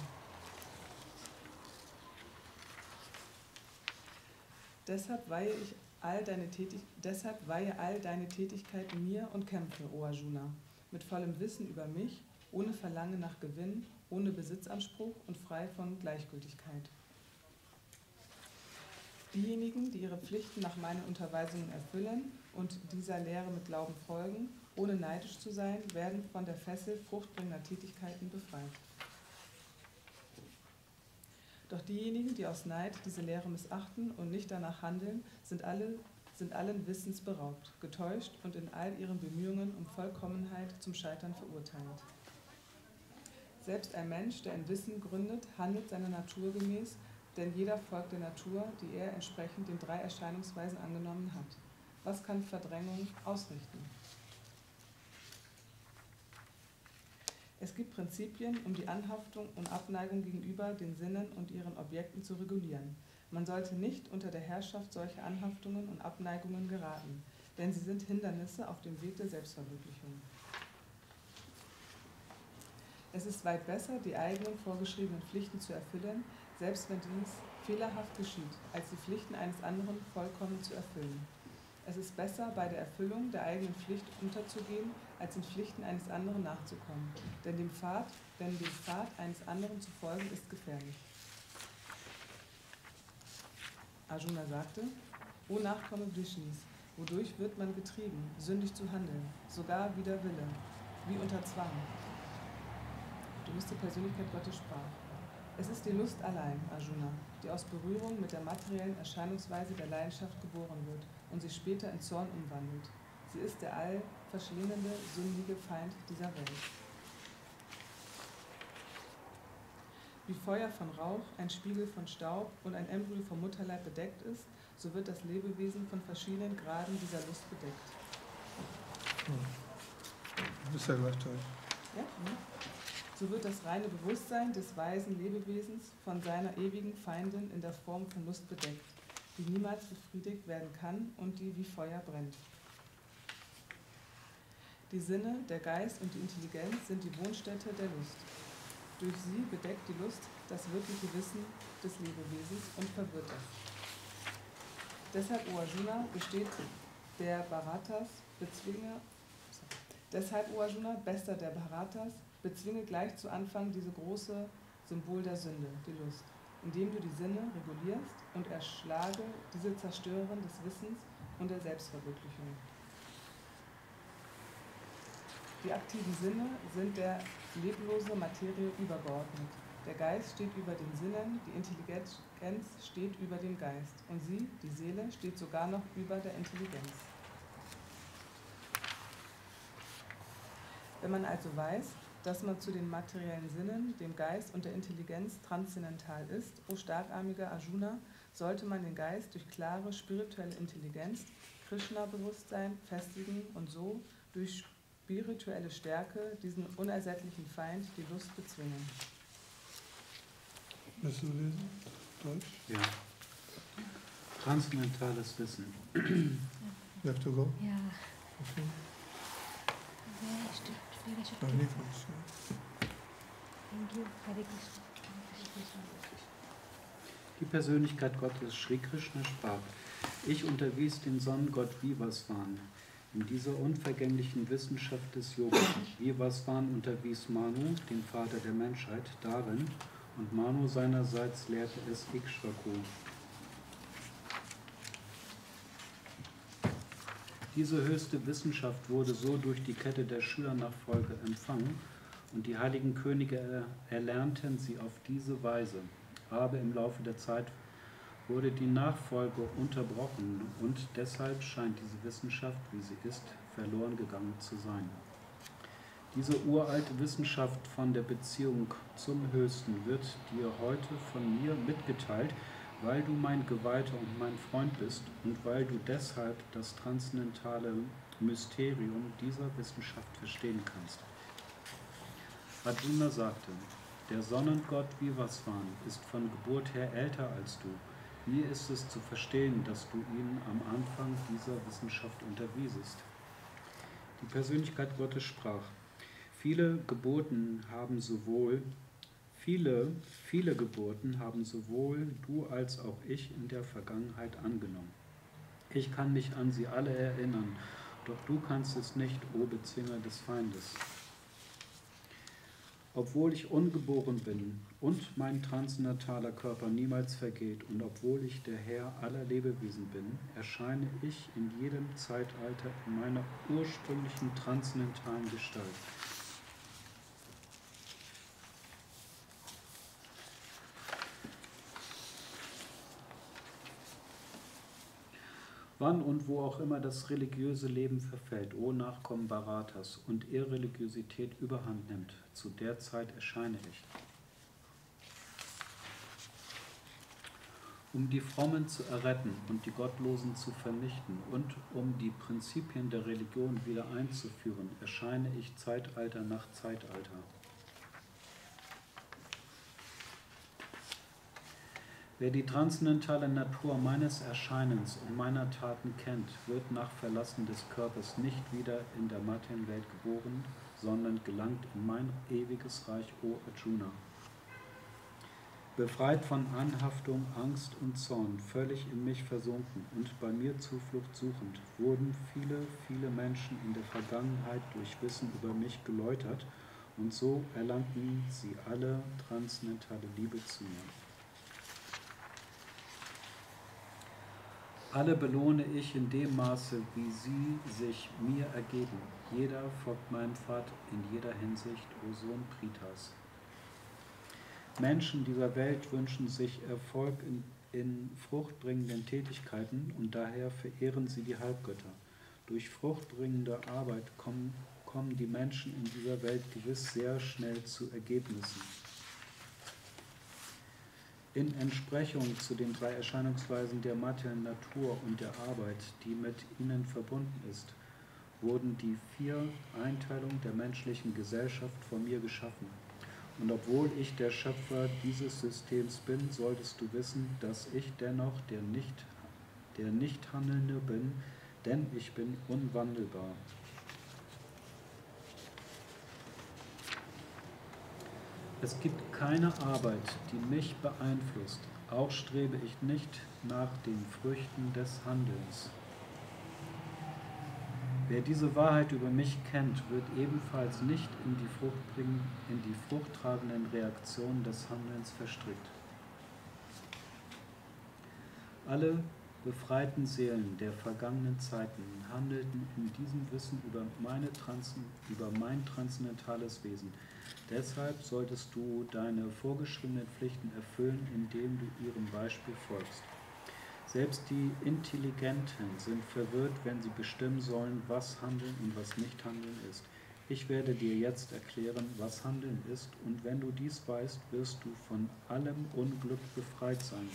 Deshalb weihe all deine Tätigkeiten mir und kämpfe, o Arjuna, mit vollem Wissen über mich, ohne Verlangen nach Gewinn, ohne Besitzanspruch und frei von Gleichgültigkeit. Diejenigen, die ihre Pflichten nach meinen Unterweisungen erfüllen und dieser Lehre mit Glauben folgen, ohne neidisch zu sein, werden von der Fessel fruchtbringender Tätigkeiten befreit. Doch diejenigen, die aus Neid diese Lehre missachten und nicht danach handeln, sind allen Wissens beraubt, getäuscht und in all ihren Bemühungen um Vollkommenheit zum Scheitern verurteilt. Selbst ein Mensch, der ein Wissen gründet, handelt seiner Natur gemäß, denn jeder folgt der Natur, die er entsprechend den 3 Erscheinungsweisen angenommen hat. Was kann Verdrängung ausrichten? Es gibt Prinzipien, um die Anhaftung und Abneigung gegenüber den Sinnen und ihren Objekten zu regulieren. Man sollte nicht unter der Herrschaft solcher Anhaftungen und Abneigungen geraten, denn sie sind Hindernisse auf dem Weg der Selbstverwirklichung. Es ist weit besser, die eigenen vorgeschriebenen Pflichten zu erfüllen, selbst wenn dies fehlerhaft geschieht, als die Pflichten eines anderen vollkommen zu erfüllen. Es ist besser, bei der Erfüllung der eigenen Pflicht unterzugehen, als den Pflichten eines anderen nachzukommen, denn dem Pfad eines anderen zu folgen, ist gefährlich. Arjuna sagte, O Nachkomme Vishnus, wodurch wird man getrieben, sündig zu handeln, sogar wider Wille, wie unter Zwang? Die höchste Persönlichkeit Gottes sprach, es ist die Lust allein, Arjuna, die aus Berührung mit der materiellen Erscheinungsweise der Leidenschaft geboren wird und sich später in Zorn umwandelt. Sie ist der allverschlingende, sündige Feind dieser Welt. Wie Feuer von Rauch, ein Spiegel von Staub und ein Embryo vom Mutterleib bedeckt ist, so wird das Lebewesen von verschiedenen Graden dieser Lust bedeckt. Du bist ja gleich durch. Ja? So wird das reine Bewusstsein des weisen Lebewesens von seiner ewigen Feindin in der Form von Lust bedeckt, die niemals befriedigt werden kann und die wie Feuer brennt. Die Sinne, der Geist und die Intelligenz sind die Wohnstätte der Lust. Durch sie bedeckt die Lust das wirkliche Wissen des Lebewesens und verwirrt es. Deshalb, O Arjuna, bester der Bharatas, bezwinge gleich zu Anfang diese große Symbol der Sünde, die Lust, indem du die Sinne regulierst und erschlage diese Zerstörerin des Wissens und der Selbstverwirklichung. Die aktiven Sinne sind der leblose Materie übergeordnet. Der Geist steht über den Sinnen, die Intelligenz steht über dem Geist und sie, die Seele, steht sogar noch über der Intelligenz. Wenn man also weiß, dass man zu den materiellen Sinnen, dem Geist und der Intelligenz transzendental ist, o starkarmiger Arjuna, sollte man den Geist durch klare spirituelle Intelligenz, Krishna-Bewusstsein festigen und so durch spirituelle Stärke diesen unersättlichen Feind, die Lust, bezwingen. Willst du lesen? Deutsch? Ja. Transzendentales Wissen. You have to go? Ja. Okay. Thank you. Hare Krishna. Die Persönlichkeit Gottes, Sri Krishna, sprach, ich unterwies den Sonnengott Vivasvan in dieser unvergänglichen Wissenschaft des Yoga. Vivasvan unterwies Manu, den Vater der Menschheit, darin, und Manu seinerseits lehrte es Ikshvaku. Diese höchste Wissenschaft wurde so durch die Kette der Schülernachfolge empfangen und die heiligen Könige erlernten sie auf diese Weise. Aber im Laufe der Zeit wurde die Nachfolge unterbrochen und deshalb scheint diese Wissenschaft, wie sie ist, verloren gegangen zu sein. Diese uralte Wissenschaft von der Beziehung zum Höchsten wird dir heute von mir mitgeteilt, weil du mein Geweihter und mein Freund bist und weil du deshalb das transzendentale Mysterium dieser Wissenschaft verstehen kannst. Arjuna sagte, der Sonnengott Vivasvan ist von Geburt her älter als du. Wie ist es zu verstehen, dass du ihn am Anfang dieser Wissenschaft unterwiesest? Die Persönlichkeit Gottes sprach, viele Geburten haben sowohl du als auch ich in der Vergangenheit angenommen. Ich kann mich an sie alle erinnern, doch du kannst es nicht, o Bezwinger des Feindes. Obwohl ich ungeboren bin und mein transzendentaler Körper niemals vergeht und obwohl ich der Herr aller Lebewesen bin, erscheine ich in jedem Zeitalter in meiner ursprünglichen transzendentalen Gestalt. Wann und wo auch immer das religiöse Leben verfällt, o Nachkommen Bharatas, und Irreligiosität überhand nimmt, zu der Zeit erscheine ich. Um die Frommen zu erretten und die Gottlosen zu vernichten und um die Prinzipien der Religion wieder einzuführen, erscheine ich Zeitalter nach Zeitalter. Wer die transzendentale Natur meines Erscheinens und meiner Taten kennt, wird nach Verlassen des Körpers nicht wieder in der Materienwelt geboren, sondern gelangt in mein ewiges Reich, O Arjuna. Befreit von Anhaftung, Angst und Zorn, völlig in mich versunken und bei mir Zuflucht suchend, wurden viele, viele Menschen in der Vergangenheit durch Wissen über mich geläutert, und so erlangten sie alle transzendentale Liebe zu mir. Alle belohne ich in dem Maße, wie sie sich mir ergeben. Jeder folgt meinem Pfad in jeder Hinsicht, O Sohn Pritas. Menschen dieser Welt wünschen sich Erfolg in fruchtbringenden Tätigkeiten und daher verehren sie die Halbgötter. Durch fruchtbringende Arbeit kommen die Menschen in dieser Welt gewiss sehr schnell zu Ergebnissen. In Entsprechung zu den 3 Erscheinungsweisen der materiellen Natur und der Arbeit, die mit ihnen verbunden ist, wurden die 4 Einteilungen der menschlichen Gesellschaft von mir geschaffen. Und obwohl ich der Schöpfer dieses Systems bin, solltest du wissen, dass ich dennoch der Nichthandelnde bin, denn ich bin unwandelbar. Es gibt keine Arbeit, die mich beeinflusst, auch strebe ich nicht nach den Früchten des Handelns. Wer diese Wahrheit über mich kennt, wird ebenfalls nicht in die fruchttragenden Reaktionen des Handelns verstrickt. Alle befreiten Seelen der vergangenen Zeiten handelten in diesem Wissen über mein transzendentales Wesen. Deshalb solltest du deine vorgeschriebenen Pflichten erfüllen, indem du ihrem Beispiel folgst. Selbst die Intelligenten sind verwirrt, wenn sie bestimmen sollen, was Handeln und was Nicht-Handeln ist. Ich werde dir jetzt erklären, was Handeln ist, und wenn du dies weißt, wirst du von allem Unglück befreit sein.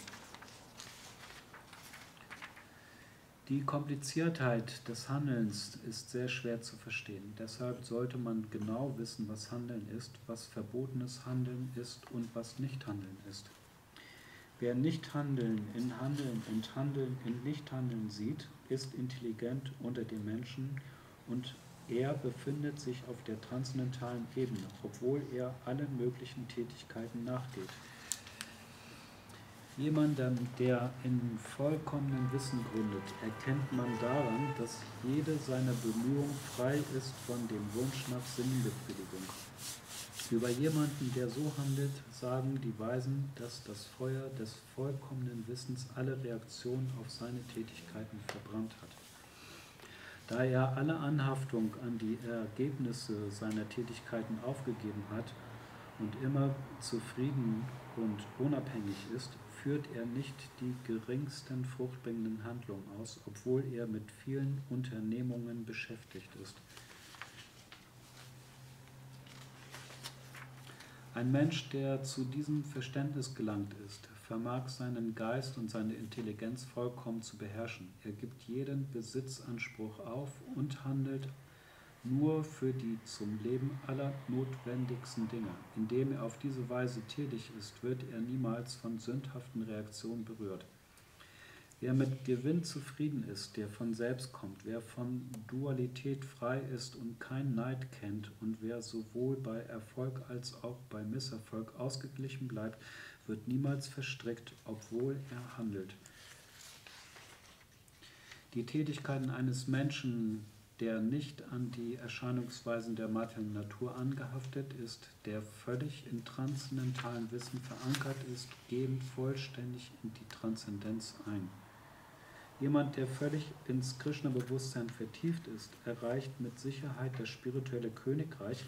Die Kompliziertheit des Handelns ist sehr schwer zu verstehen. Deshalb sollte man genau wissen, was Handeln ist, was verbotenes Handeln ist und was Nichthandeln ist. Wer Nichthandeln in Handeln und Handeln in Nichthandeln sieht, ist intelligent unter den Menschen und er befindet sich auf der transzendentalen Ebene, obwohl er allen möglichen Tätigkeiten nachgeht. Jemanden, der in vollkommenem Wissen gründet, erkennt man daran, dass jede seiner Bemühungen frei ist von dem Wunsch nach Sinnbefriedigung. Über jemanden, der so handelt, sagen die Weisen, dass das Feuer des vollkommenen Wissens alle Reaktionen auf seine Tätigkeiten verbrannt hat. Da er alle Anhaftung an die Ergebnisse seiner Tätigkeiten aufgegeben hat und immer zufrieden und unabhängig ist, führt er nicht die geringsten fruchtbringenden Handlungen aus, obwohl er mit vielen Unternehmungen beschäftigt ist. Ein Mensch, der zu diesem Verständnis gelangt ist, vermag seinen Geist und seine Intelligenz vollkommen zu beherrschen. Er gibt jeden Besitzanspruch auf und handelt nur für die zum Leben allernotwendigsten Dinge. Indem er auf diese Weise tätig ist, wird er niemals von sündhaften Reaktionen berührt. Wer mit Gewinn zufrieden ist, der von selbst kommt, wer von Dualität frei ist und keinen Neid kennt und wer sowohl bei Erfolg als auch bei Misserfolg ausgeglichen bleibt, wird niemals verstrickt, obwohl er handelt. Die Tätigkeiten eines Menschen, der nicht an die Erscheinungsweisen der materiellen Natur angehaftet ist, der völlig in transzendentalen Wissen verankert ist, gehen vollständig in die Transzendenz ein. Jemand, der völlig ins Krishna-Bewusstsein vertieft ist, erreicht mit Sicherheit das spirituelle Königreich,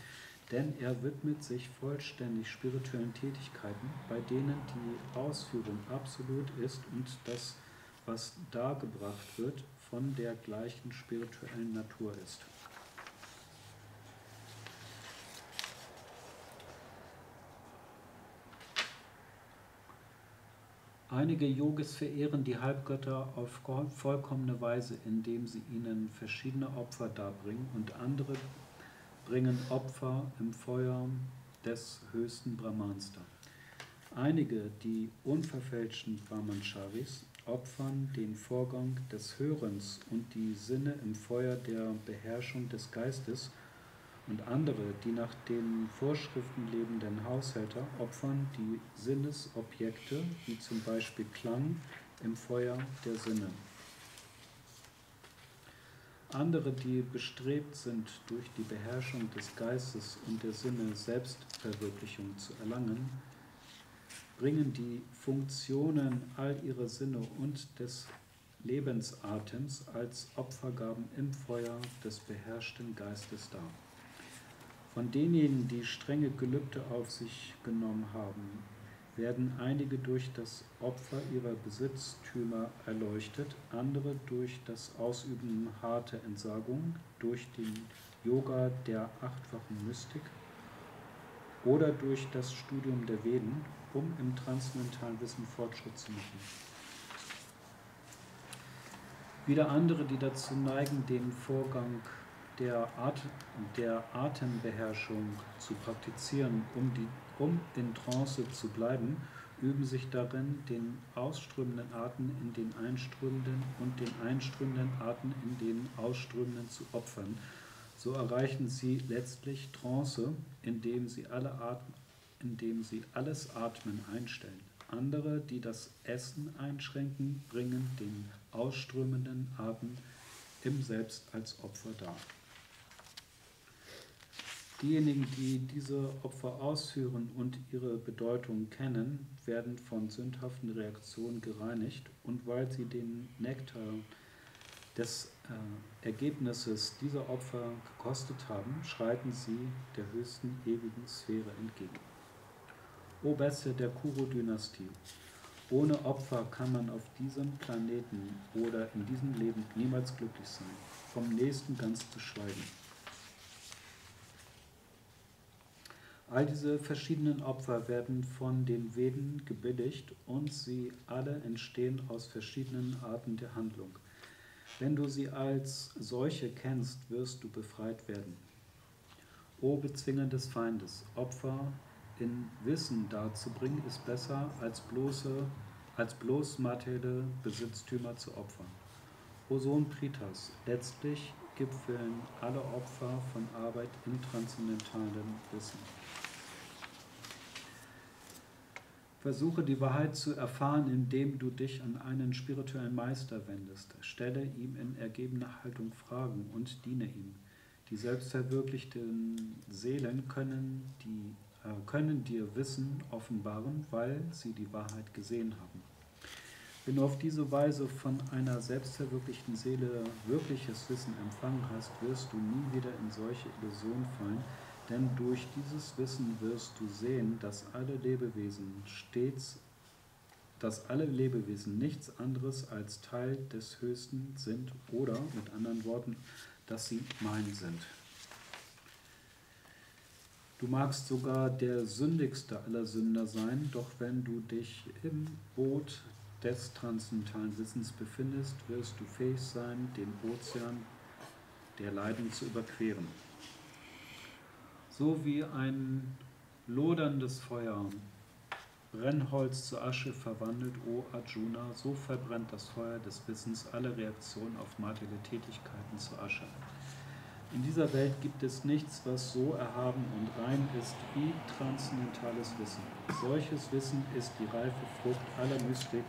denn er widmet sich vollständig spirituellen Tätigkeiten, bei denen die Ausführung absolut ist und das, was dargebracht wird, von der gleichen spirituellen Natur ist. Einige Yogis verehren die Halbgötter auf vollkommene Weise, indem sie ihnen verschiedene Opfer darbringen, und andere bringen Opfer im Feuer des höchsten Brahmans dar. Einige, die unverfälschten Brahmacharis, opfern den Vorgang des Hörens und die Sinne im Feuer der Beherrschung des Geistes, und andere, die nach den Vorschriften lebenden Haushälter, opfern die Sinnesobjekte, wie zum Beispiel Klang, im Feuer der Sinne. Andere, die bestrebt sind, durch die Beherrschung des Geistes und der Sinne Selbstverwirklichung zu erlangen, bringen die Funktionen all ihrer Sinne und des Lebensatems als Opfergaben im Feuer des beherrschten Geistes dar. Von denjenigen, die strenge Gelübde auf sich genommen haben, werden einige durch das Opfer ihrer Besitztümer erleuchtet, andere durch das Ausüben harter Entsagung, durch den Yoga der achtfachen Mystik oder durch das Studium der Veden, um im transzendentalen Wissen Fortschritt zu machen. Wieder andere, die dazu neigen, den Vorgang der Atembeherrschung zu praktizieren, um in Trance zu bleiben, üben sich darin, den ausströmenden Atem in den einströmenden und den einströmenden Atem in den ausströmenden zu opfern. So erreichen sie letztlich Trance, indem sie alles Atmen einstellen. Andere, die das Essen einschränken, bringen den ausströmenden Atem im Selbst als Opfer dar. Diejenigen, die diese Opfer ausführen und ihre Bedeutung kennen, werden von sündhaften Reaktionen gereinigt, und weil sie den Nektar des Ergebnisses dieser Opfer gekostet haben, schreiten sie der höchsten ewigen Sphäre entgegen. O Bestie der Kuru-Dynastie, ohne Opfer kann man auf diesem Planeten oder in diesem Leben niemals glücklich sein, vom Nächsten ganz zu schweigen. All diese verschiedenen Opfer werden von den Veden gebilligt und sie alle entstehen aus verschiedenen Arten der Handlung. Wenn du sie als solche kennst, wirst du befreit werden. O Bezwinger des Feindes, Opfer in Wissen darzubringen, ist besser als bloß materielle Besitztümer zu opfern. O Sohn Pritas, letztlich gipfeln alle Opfer von Arbeit im transzendentalen Wissen. Versuche die Wahrheit zu erfahren, indem du dich an einen spirituellen Meister wendest. Stelle ihm in ergebener Haltung Fragen und diene ihm. Die selbstverwirklichten Seelen können dir Wissen offenbaren, weil sie die Wahrheit gesehen haben. Wenn du auf diese Weise von einer selbstverwirklichten Seele wirkliches Wissen empfangen hast, wirst du nie wieder in solche Illusionen fallen, denn durch dieses Wissen wirst du sehen, dass alle Lebewesen nichts anderes als Teil des Höchsten sind oder, mit anderen Worten, dass sie mein sind. Du magst sogar der sündigste aller Sünder sein, doch wenn du dich im Boot des transzendentalen Wissens befindest, wirst du fähig sein, den Ozean der Leiden zu überqueren. So wie ein loderndes Feuer Brennholz zu Asche verwandelt, o Arjuna, so verbrennt das Feuer des Wissens alle Reaktionen auf materielle Tätigkeiten zu Asche. In dieser Welt gibt es nichts, was so erhaben und rein ist wie transzendentales Wissen. Solches Wissen ist die reife Frucht aller Mystik,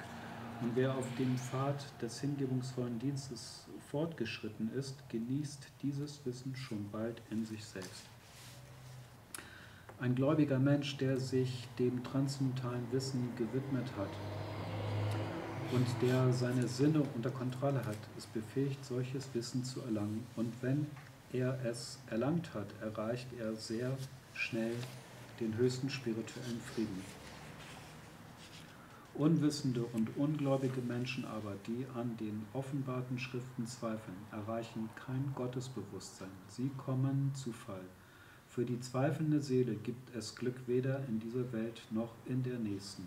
und wer auf dem Pfad des hingebungsvollen Dienstes fortgeschritten ist, genießt dieses Wissen schon bald in sich selbst. Ein gläubiger Mensch, der sich dem transzendentalen Wissen gewidmet hat und der seine Sinne unter Kontrolle hat, ist befähigt, solches Wissen zu erlangen. Und wenn er es erlangt hat, erreicht er sehr schnell den höchsten spirituellen Frieden. Unwissende und ungläubige Menschen aber, die an den offenbarten Schriften zweifeln, erreichen kein Gottesbewusstsein. Sie kommen zu Fall. Für die zweifelnde Seele gibt es Glück weder in dieser Welt noch in der nächsten.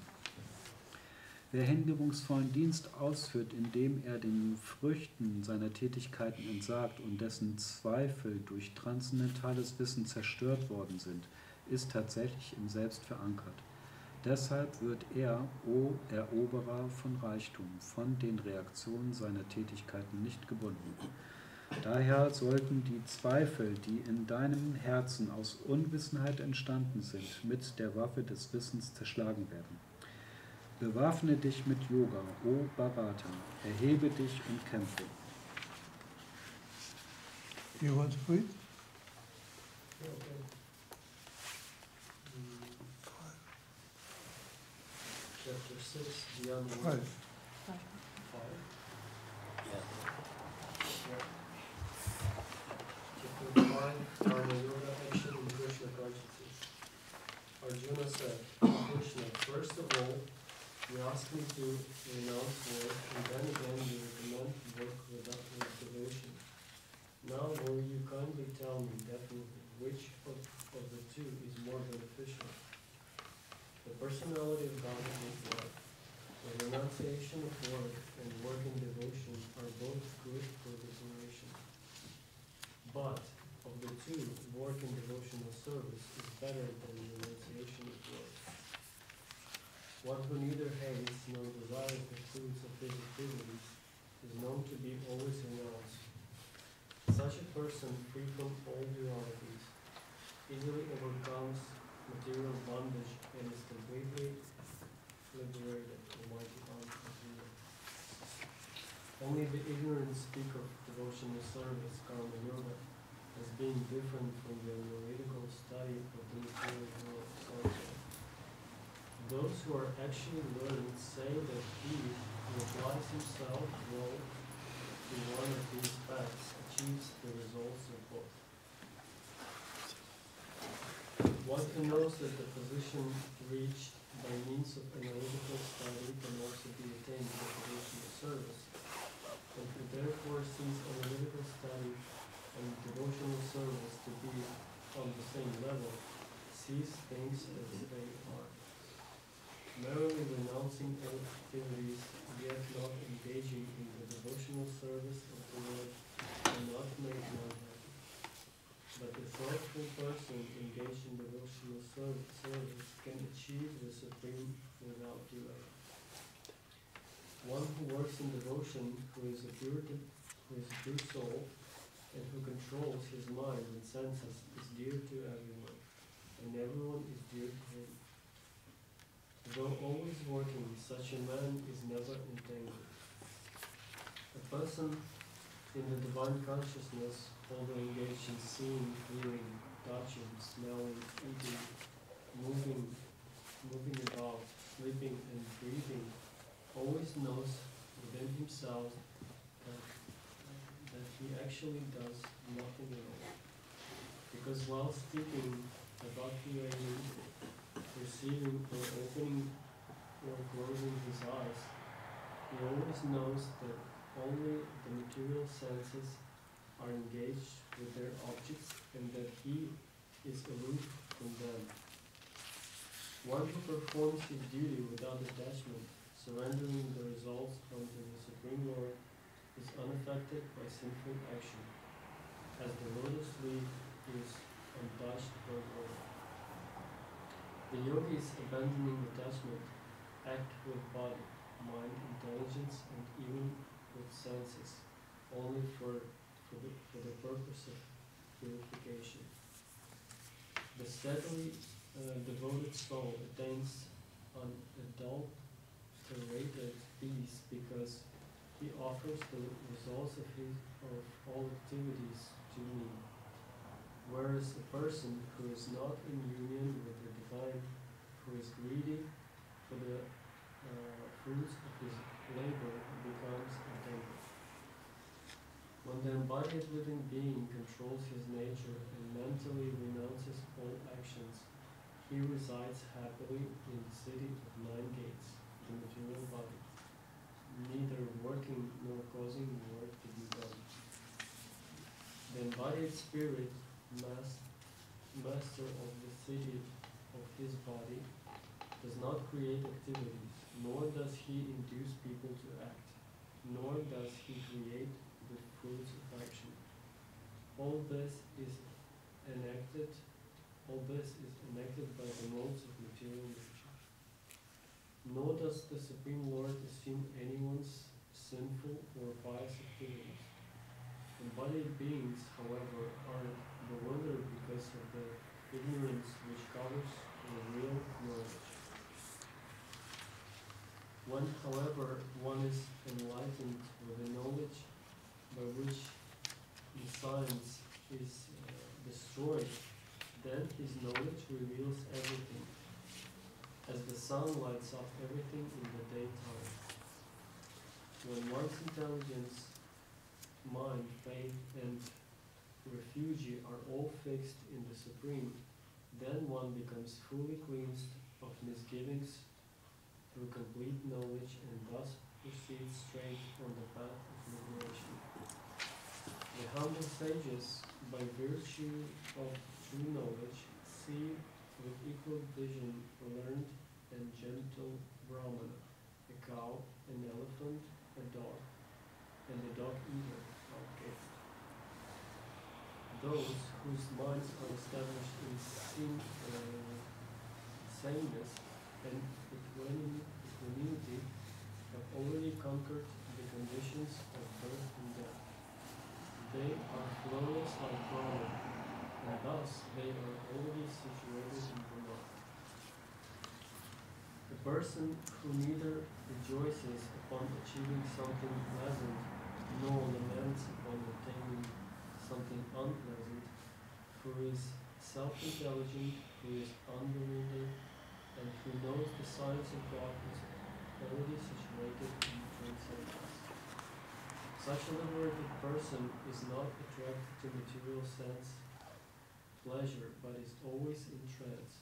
Wer hingebungsvollen Dienst ausführt, indem er den Früchten seiner Tätigkeiten entsagt und dessen Zweifel durch transzendentales Wissen zerstört worden sind, ist tatsächlich im Selbst verankert. Deshalb wird er, o Eroberer von Reichtum, von den Reaktionen seiner Tätigkeiten nicht gebunden. Daher sollten die Zweifel, die in deinem Herzen aus Unwissenheit entstanden sind, mit der Waffe des Wissens zerschlagen werden. Bewaffne dich mit Yoga, o Bharata, erhebe dich und kämpfe. You want to read? Okay. Chapter 6, Beyond the Five. 5. Yeah. Chapter 5, Dharma Yoga, Action in Krishna Consciousness. Arjuna said, Krishna, first of all, you ask me to renounce work, and then again you recommend work without devotion. Now will you kindly tell me definitely which of the two is more beneficial? The personality of Godhead is love. The renunciation of work and work in devotion are both good for liberation. But of the two, work in devotional service is better than renunciation of work. One who neither hates nor desires the fruits of his activities is known to be always renounced. Such a person, free from all dualities, easily overcomes material bondage and is completely liberated. Almighty Arjuna. Only the ignorant speak of devotional service, karma yoga, as being different from the analytical study of the material world. Also, those who are actually learned say that he who applies himself well to one of these paths achieves the results of both. One who knows that the position reached by means of analytical study can also be attained by devotional service, and who therefore sees analytical study and devotional service to be on the same level, sees things as they are. Merely renouncing all activities, yet not engaging in the devotional service of the Lord, cannot make one happy. But the thoughtful person engaged in devotional service can achieve the supreme without delay. One who works in devotion, who is a pure soul, and who controls his mind and senses, is dear to everyone, and everyone is dear to him. Though always working, such a man is never entangled. A person in the divine consciousness, although engaged in seeing, hearing, touching, smelling, eating, moving about, sleeping, and breathing, always knows within himself that he actually does nothing at all. Because while speaking, evacuating, receiving, or opening or closing his eyes, he always knows that only the material senses are engaged with their objects and that he is aloof from them. One who performs his duty without attachment, surrendering the results unto the Supreme Lord, is unaffected by sinful action, as the lotus leaf is untouched by water. The yogis, abandoning attachment, act with body, mind, intelligence, and even with senses, only for the purpose of purification. The steadily devoted soul attains unadulterated peace because he offers the results of all activities to me. Whereas a person who is not in union with the divine, who is greedy for the fruits of his labor, becomes entangled. When the embodied living being controls his nature and mentally renounces all actions, he resides happily in the city of 9 gates, the material body, neither working nor causing work to be done. The embodied spirit, master of the city of his body, does not create activities, nor does he induce people to act, nor does he create the fruits of action. All this is enacted by the modes of material nature. Nor does the Supreme Lord assume anyone's sinful or pious activities. Embodied beings, however, are bewildered because of the ignorance which covers the real knowledge. When, however, one is enlightened with the knowledge by which the science is destroyed, then his knowledge reveals everything, as the sun lights up everything in the daytime. When one's intelligence, mind, faith, and refuge are all fixed in the Supreme, then one becomes fully cleansed of misgivings through complete knowledge and thus proceeds straight on the path of liberation. The humble sages, by virtue of true knowledge, see with equal vision a learned and gentle Brahmana, a cow, an elephant, a dog, and the dog-eater outcast. Those whose minds are established in sameness and equanimity have already conquered the conditions of birth and death. They are flawless like Brahman, and thus they are already situated in Brahman. The person who neither rejoices upon achieving something pleasant, nor laments upon obtaining something unpleasant, who is self-intelligent, who is unbewildered, and who knows the science of God is already situated in transcendence. Such a liberated person is not attracted to material sense pleasure, but is always in trance.